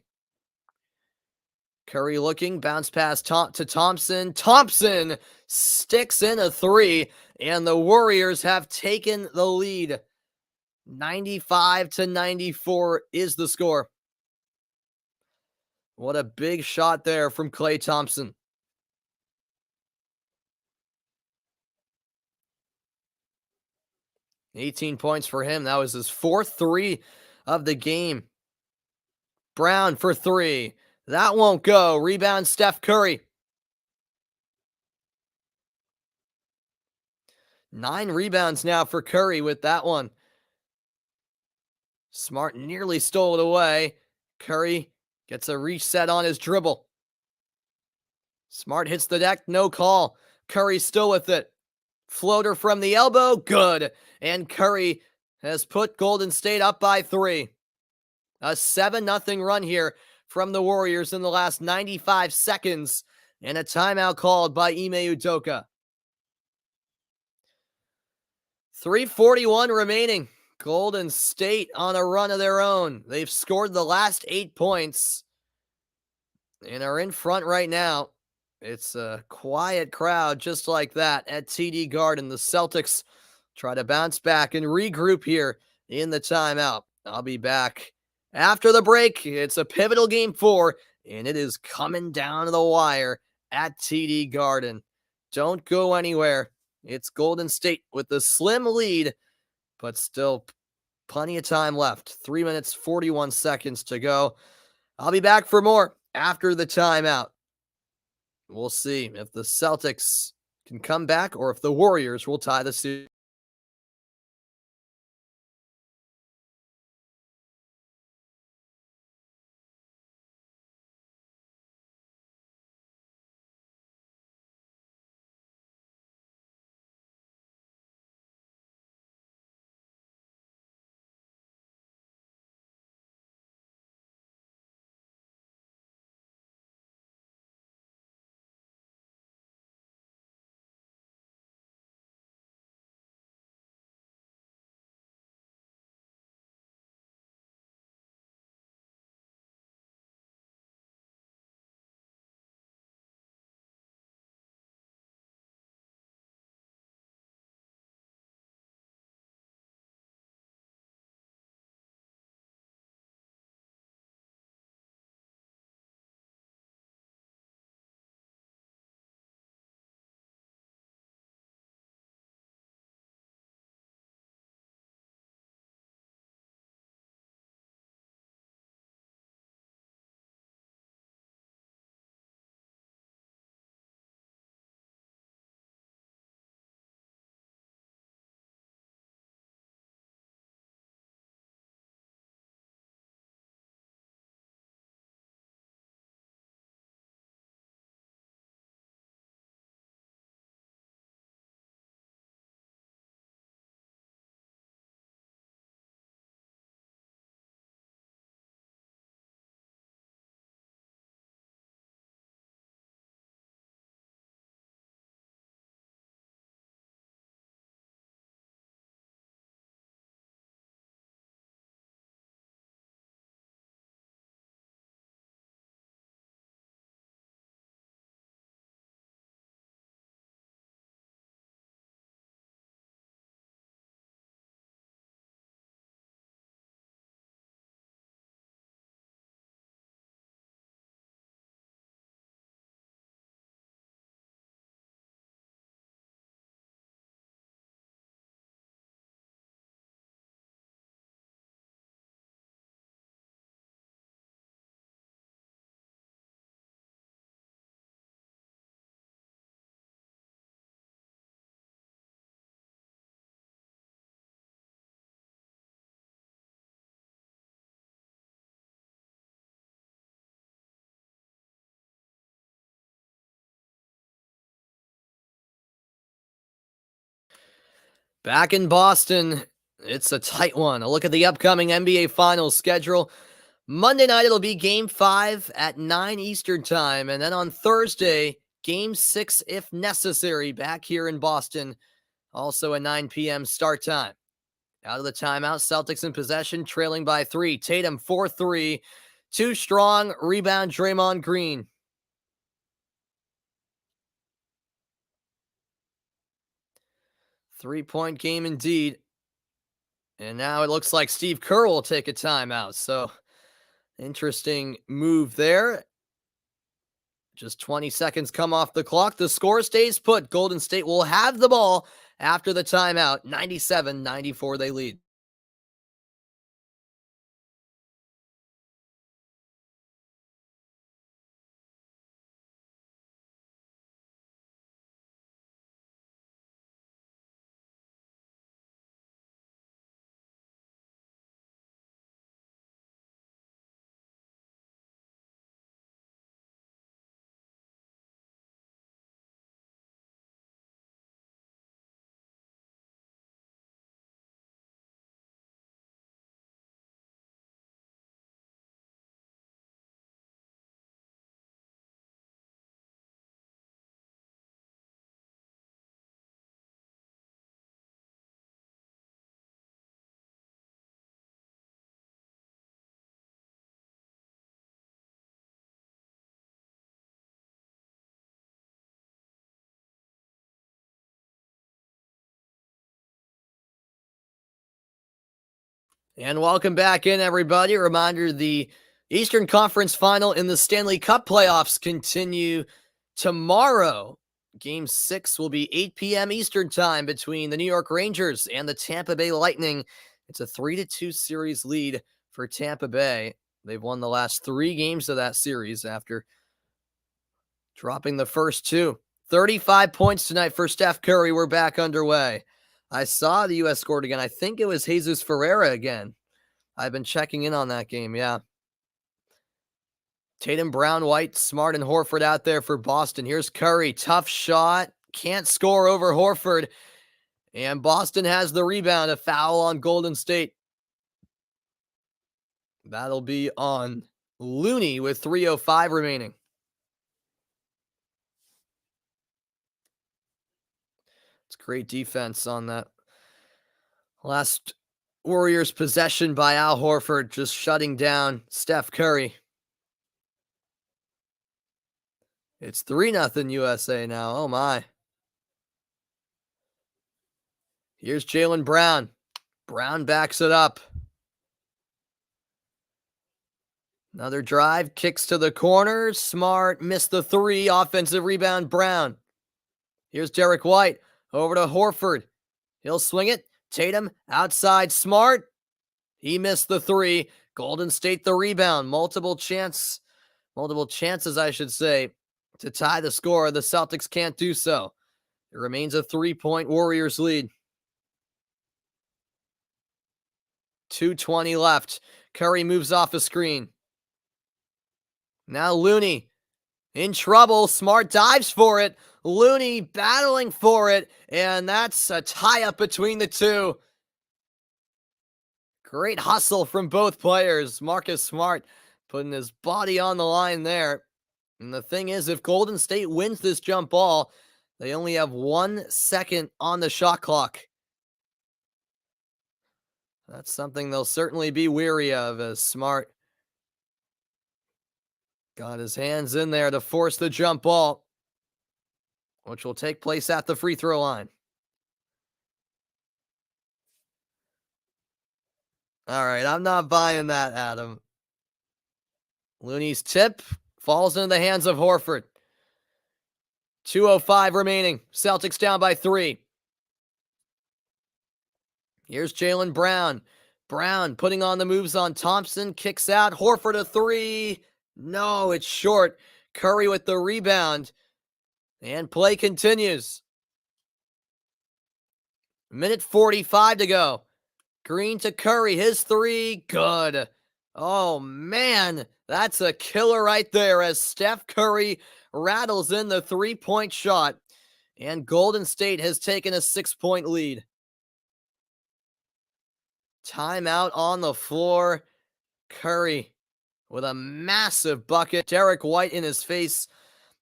Curry looking, bounce pass to Thompson. Thompson sticks in a 3, and the Warriors have taken the lead. 95-94 is the score. What a big shot there from Klay Thompson. 18 points for him. That was his 4th 3 of the game. Brown for 3. That won't go. Rebound Steph Curry. 9 rebounds now for Curry with that one. Smart nearly stole it away. Curry gets a reset on his dribble. Smart hits the deck, no call. Curry still with it. Floater from the elbow, good. And Curry has put Golden State up by 3. A 7-0 run here from the Warriors in the last 95 seconds. And a timeout called by Ime Udoka. 3:41 remaining. Golden State on a run of their own. They've scored the last 8 points and are in front right now. It's a quiet crowd just like that at TD Garden. The Celtics try to bounce back and regroup here in the timeout. I'll be back after the break. It's a pivotal game 4, and it is coming down to the wire at TD Garden. Don't go anywhere. It's Golden State with the slim lead, but still plenty of time left. 3 minutes, 41 seconds to go. I'll be back for more after the timeout. We'll see if the Celtics can come back or if the Warriors will tie the series. Back in Boston, it's a tight one. A look at the upcoming NBA Finals schedule. Monday night, it'll be Game 5 at 9 Eastern Time. And then on Thursday, Game 6, if necessary, back here in Boston. Also a 9 p.m. start time. Out of the timeout, Celtics in possession, trailing by 3. Tatum 4-3. Too strong. Rebound, Draymond Green. Three-point game indeed. And now it looks like Steve Kerr will take a timeout. So interesting move there. Just 20 seconds come off the clock. The score stays put. Golden State will have the ball after the timeout. 97-94 they lead. And welcome back in, everybody. Reminder, the Eastern Conference Final in the Stanley Cup playoffs continue tomorrow. Game 6 will be 8 p.m. Eastern time between the New York Rangers and the Tampa Bay Lightning. It's a 3-2 series lead for Tampa Bay. They've won the last 3 games of that series after dropping the first 2. 35 points tonight for Steph Curry. We're back underway. I saw the U.S. scored again. I think it was Jesus Ferreira again. I've been checking in on that game, yeah. Tatum, Brown, White, Smart, and Horford out there for Boston. Here's Curry. Tough shot. Can't score over Horford. And Boston has the rebound. A foul on Golden State. That'll be on Looney with 3:05 remaining. It's great defense on that last Warriors possession by Al Horford, just shutting down Steph Curry. It's 3-0 USA now. Oh, my. Here's Jaylen Brown. Brown backs it up. Another drive, kicks to the corner. Smart missed the 3. Offensive rebound, Brown. Here's Derek White. Over to Horford. He'll swing it. Tatum outside, Smart. He missed the 3. Golden State the rebound. Multiple chances, I should say, to tie the score. The Celtics can't do so. It remains a 3-point Warriors lead. 2:20 left. Curry moves off a screen. Now Looney in trouble. Smart dives for it. Looney battling for it. And that's a tie-up between the two. Great hustle from both players. Marcus Smart putting his body on the line there. And the thing is, if Golden State wins this jump ball, they only have 1 second on the shot clock. That's something they'll certainly be weary of, as Smart got his hands in there to force the jump ball, which will take place at the free throw line. All right, I'm not buying that, Adam. Looney's tip falls into the hands of Horford. 2:05 remaining. Celtics down by 3. Here's Jaylen Brown. Brown putting on the moves on Thompson. Kicks out. Horford a 3. No, it's short. Curry with the rebound. And play continues. Minute 45 to go. Green to Curry. His 3. Good. Oh, man. That's a killer right there as Steph Curry rattles in the 3-point shot. And Golden State has taken a 6-point lead. Timeout on the floor. Curry with a massive bucket. Derek White in his face.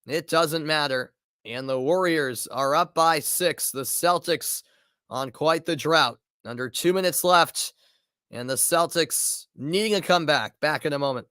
It doesn't matter. And the Warriors are up by 6. The Celtics on quite the drought. Under 2 minutes left. And the Celtics needing a comeback. Back in a moment.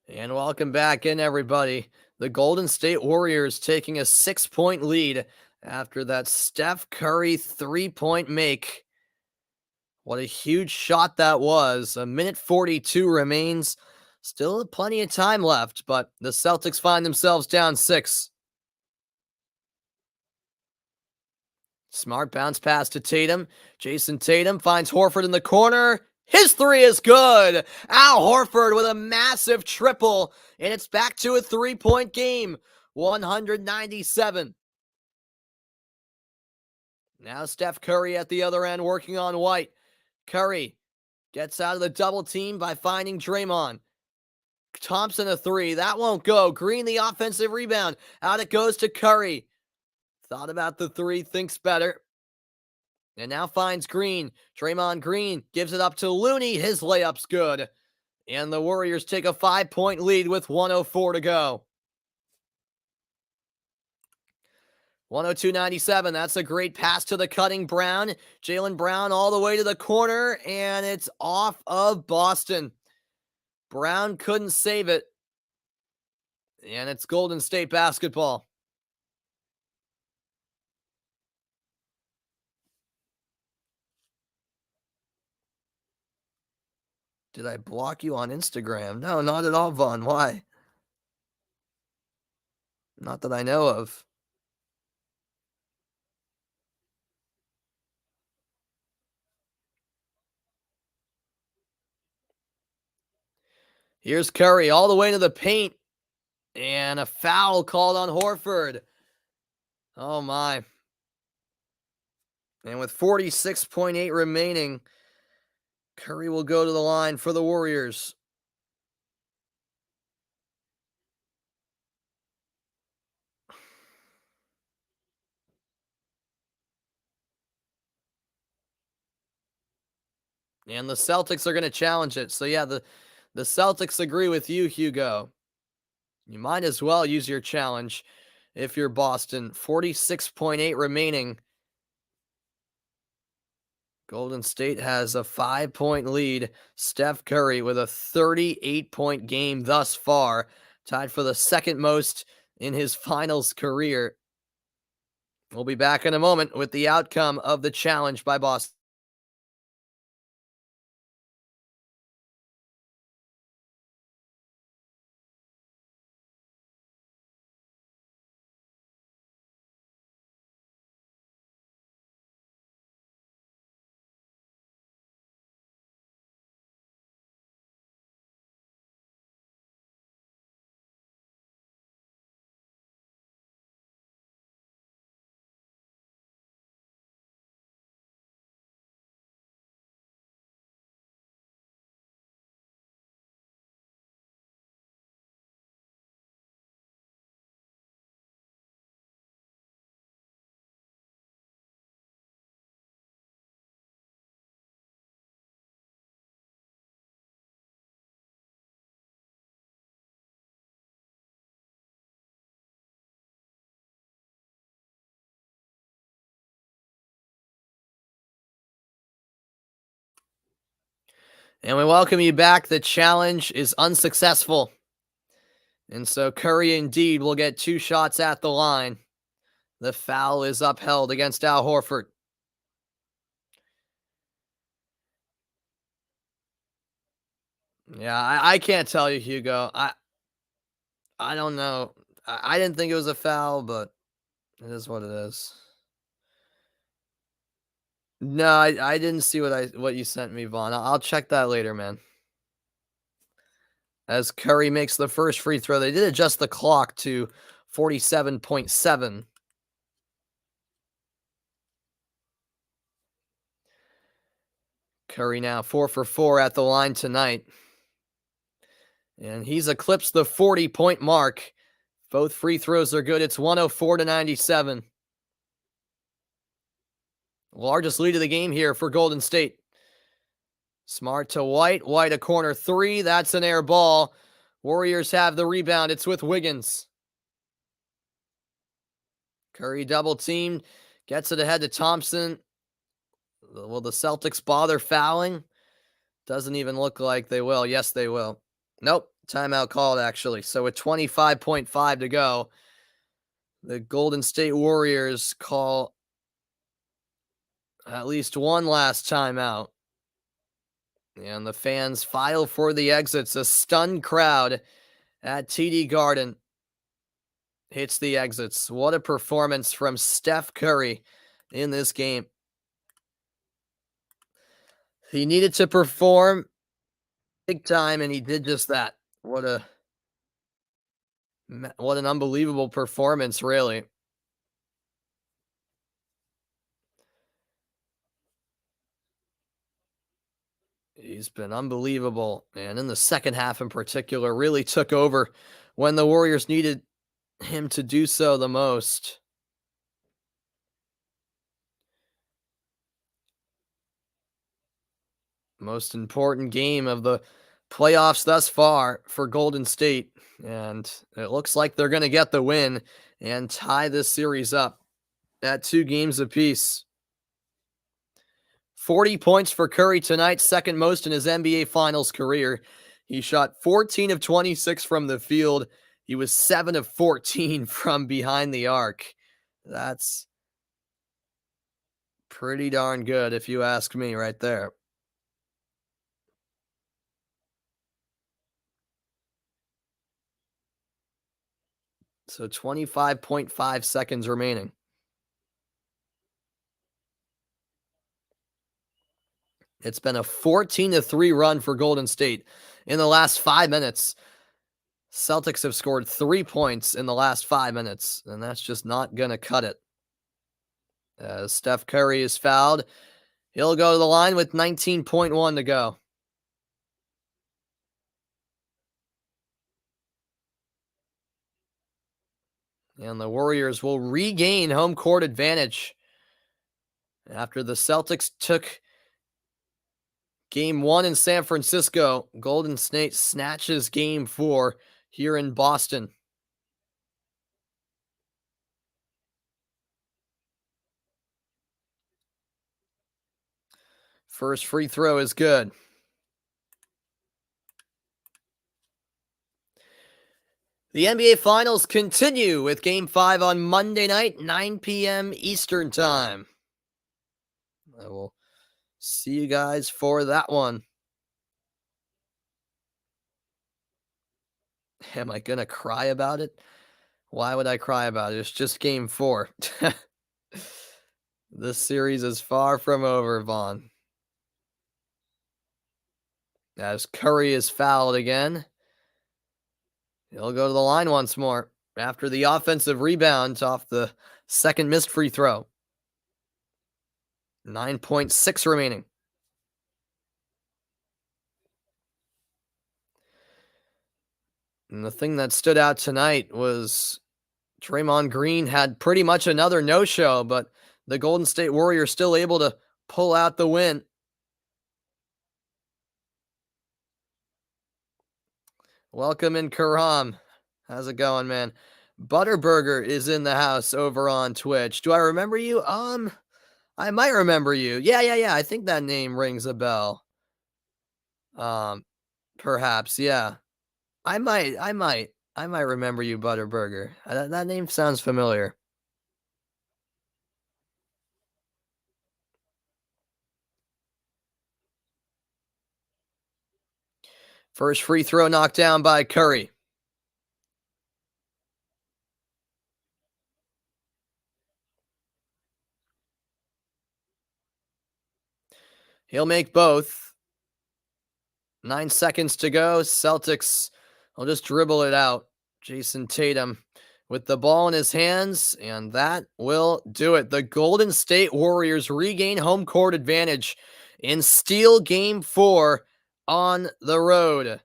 And welcome back in, everybody. The Golden State Warriors taking a 6-point lead after that Steph Curry 3-point make. What a huge shot that was. A minute 42 remains. Still plenty of time left, but the Celtics find themselves down 6. Smart bounce pass to Tatum. Jason Tatum finds Horford in the corner. His three is good. Al Horford with a massive triple, and it's back to a 3-point game. 197. Now Steph Curry at the other end working on White. Curry gets out of the double team by finding Draymond. Thompson a three. That won't go. Green the offensive rebound. Out it goes to Curry. Thought about the three, thinks better. And now finds Green. Draymond Green gives it up to Looney. His layup's good. And the Warriors take a 5-point lead with 1:04 to go. 102-97. That's a great pass to the cutting Brown. Jaylen Brown all the way to the corner, and it's off of Boston. Brown couldn't save it. And it's Golden State basketball. Did I block you on Instagram? No, not at all, Vaughn. Why? Not that I know of. Here's Curry all the way to the paint. And a foul called on Horford. Oh, my. And with 46.8 remaining, Curry will go to the line for the Warriors. And the Celtics are going to challenge it. So, yeah, the Celtics agree with you, Hugo. You might as well use your challenge if you're Boston. 46.8 remaining. Golden State has a 5-point lead. Steph Curry with a 38-point game thus far, tied for the second most in his finals career. We'll be back in a moment with the outcome of the challenge by Boston. And we welcome you back. The challenge is unsuccessful. And so Curry indeed will get 2 shots at the line. The foul is upheld against Al Horford. Yeah, I can't tell you, Hugo. I don't know. I didn't think it was a foul, but it is what it is. No, I didn't see what you sent me, Vaughn. I'll check that later, man. As Curry makes the first free throw, they did adjust the clock to 47.7. Curry now 4 for 4 at the line tonight. And he's eclipsed the 40-point mark. Both free throws are good. It's 104-97. Largest lead of the game here for Golden State. Smart to White. White a corner three. That's an air ball. Warriors have the rebound. It's with Wiggins. Curry double teamed. Gets it ahead to Thompson. Will the Celtics bother fouling? Doesn't even look like they will. Yes, they will. Nope. Timeout called, actually. So with 25.5 to go, the Golden State Warriors call at least one last timeout. And the fans file for the exits. A stunned crowd at TD Garden hits the exits. What a performance from Steph Curry in this game. He needed to perform big time, and he did just that. What an unbelievable performance, really. He's been unbelievable, and in the second half in particular, really took over when the Warriors needed him to do so the most. Most important game of the playoffs thus far for Golden State, and it looks like they're going to get the win and tie this series up at 2 games apiece. 40 points for Curry tonight, second most in his NBA Finals career. He shot 14 of 26 from the field. He was 7 of 14 from behind the arc. That's pretty darn good, if you ask me, right there. So 25.5 seconds remaining. It's been a 14-3 run for Golden State in the last 5 minutes. Celtics have scored 3 points in the last 5 minutes, and that's just not going to cut it. As Steph Curry is fouled, he'll go to the line with 19.1 to go. And the Warriors will regain home court advantage after the Celtics took Game 1 in San Francisco. Golden State snatches Game 4 here in Boston. First free throw is good. The NBA Finals continue with Game 5 on Monday night, 9 p.m. Eastern Time. I will see you guys for that one. Am I going to cry about it? Why would I cry about it? It's just Game 4. This series is far from over, Vaughn. As Curry is fouled again, he'll go to the line once more after the offensive rebound off the second missed free throw. 9.6 remaining. And the thing that stood out tonight was Draymond Green had pretty much another no-show, but the Golden State Warriors still able to pull out the win. Welcome in, Karam. How's it going, man? Butterburger is in the house over on Twitch. Do I remember you? I might remember you. Yeah. I think that name rings a bell. Perhaps, yeah. I might remember you, Butterburger. That name sounds familiar. First free throw knocked down by Curry. He'll make both. 9 seconds to go. Celtics will just dribble it out. Jason Tatum with the ball in his hands, and that will do it. The Golden State Warriors regain home court advantage and steal Game 4 on the road.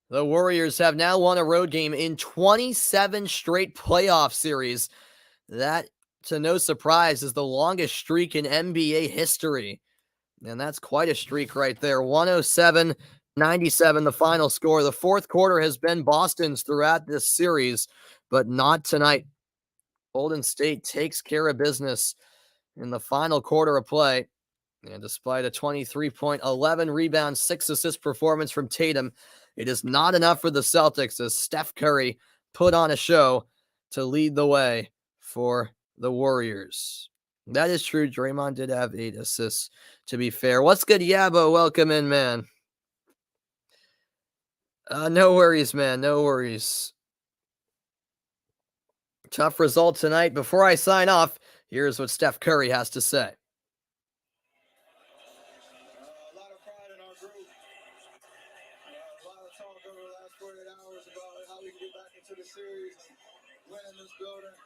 The Warriors have now won a road game in 27 straight playoff series. That, to no surprise, is the longest streak in NBA history. And that's quite a streak right there. 107-97, the final score. The fourth quarter has been Boston's throughout this series, but not tonight. Golden State takes care of business in the final quarter of play. And despite a 23-point, 11 rebound, 6 assist performance from Tatum, it is not enough for the Celtics as Steph Curry put on a show to lead the way for the Warriors. That is true. Draymond did have 8 assists, to be fair. What's good, Yabo? Welcome in, man. No worries, man. No worries. Tough result tonight. Before I sign off, Here's what Steph Curry has to say. A lot of pride in our group. A lot of talk over the last 48 hours about how we can get back into the series and win in this building.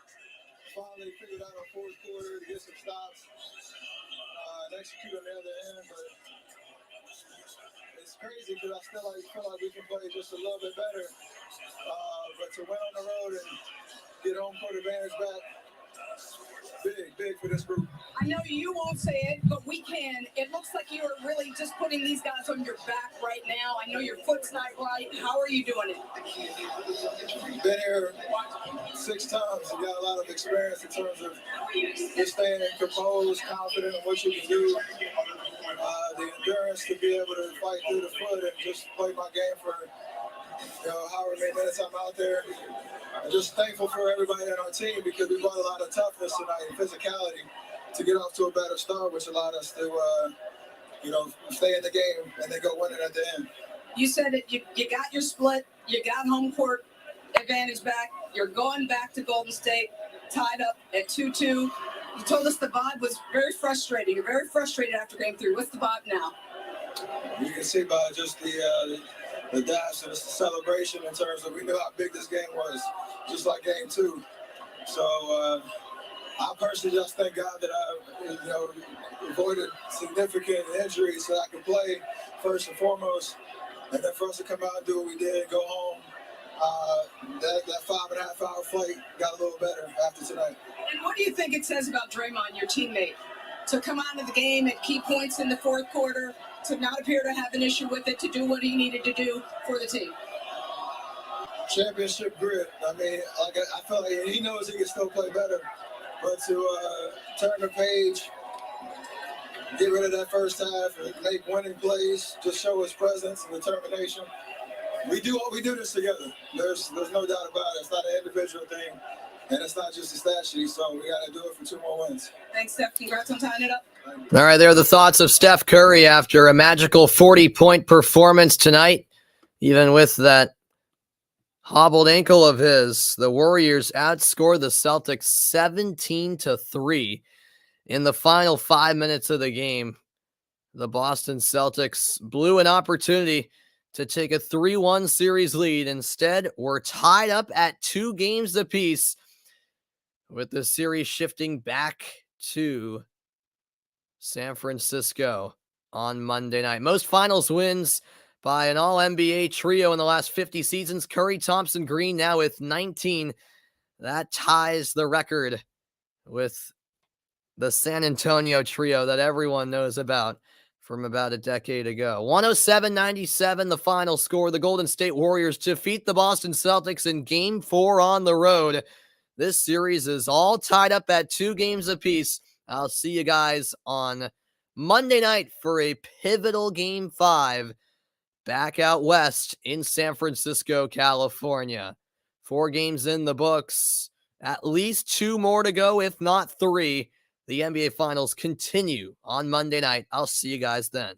Finally figured out our fourth quarter to get some stops and execute on the other end. But it's crazy because I still feel like we can play just a little bit better. But to win on the road and get home court advantage back, big for this group. I know you won't say it, but we can. It looks like you are really just putting these guys on your back right now. I know your foot's not right. How are you doing it? Been here 6 times. You got a lot of experience in terms of just staying composed, confident in what you can do. The endurance to be able to fight through the foot and just play my game for however many minutes I'm out there. I'm just thankful for everybody on our team because we brought a lot of toughness tonight and physicality to get off to a better start, which allowed us to, stay in the game and then go win it at the end. You said it. You got your split. You got home court advantage back. You're going back to Golden State, tied up at 2-2. You told us the vibe was very frustrating. You're very frustrated after Game 3. What's the vibe now? You can see by just the dash and the celebration in terms of we knew how big this game was, just like Game 2. So I personally just thank God that I avoided significant injuries so I could play first and foremost. And then for us to come out and do what we did and go home, that 5.5-hour flight got a little better after tonight. And what do you think it says about Draymond, your teammate, to come out of the game at key points in the fourth quarter, to not appear to have an issue with it, to do what he needed to do for the team? Championship grit. I mean, I feel like he knows he can still play better, but to turn the page, get rid of that first half, and make winning plays, just show his presence and determination. We do this together. There's no doubt about it. It's not an individual thing, and it's not just a stat sheet. So we got to do it for 2 more wins. Thanks, Steph. Congrats on tying it up. All right, there are the thoughts of Steph Curry after a magical 40-point performance tonight. Even with that hobbled ankle of his, the Warriors outscored the Celtics 17-3 in the final 5 minutes of the game. The Boston Celtics blew an opportunity to take a 3-1 series lead. Instead, we're tied up at 2 games apiece, with the series shifting back to San Francisco on Monday night. Most finals wins by an all-NBA trio in the last 50 seasons. Curry, Thompson, Green now with 19. That ties the record with the San Antonio trio that everyone knows about from about a decade ago. 107-97, the final score. The Golden State Warriors defeat the Boston Celtics in Game 4 on the road. This series is all tied up at 2 games apiece. I'll see you guys on Monday night for a pivotal Game 5 back out west in San Francisco, California. 4 games in the books, at least 2 more to go, if not 3. The NBA Finals continue on Monday night. I'll see you guys then.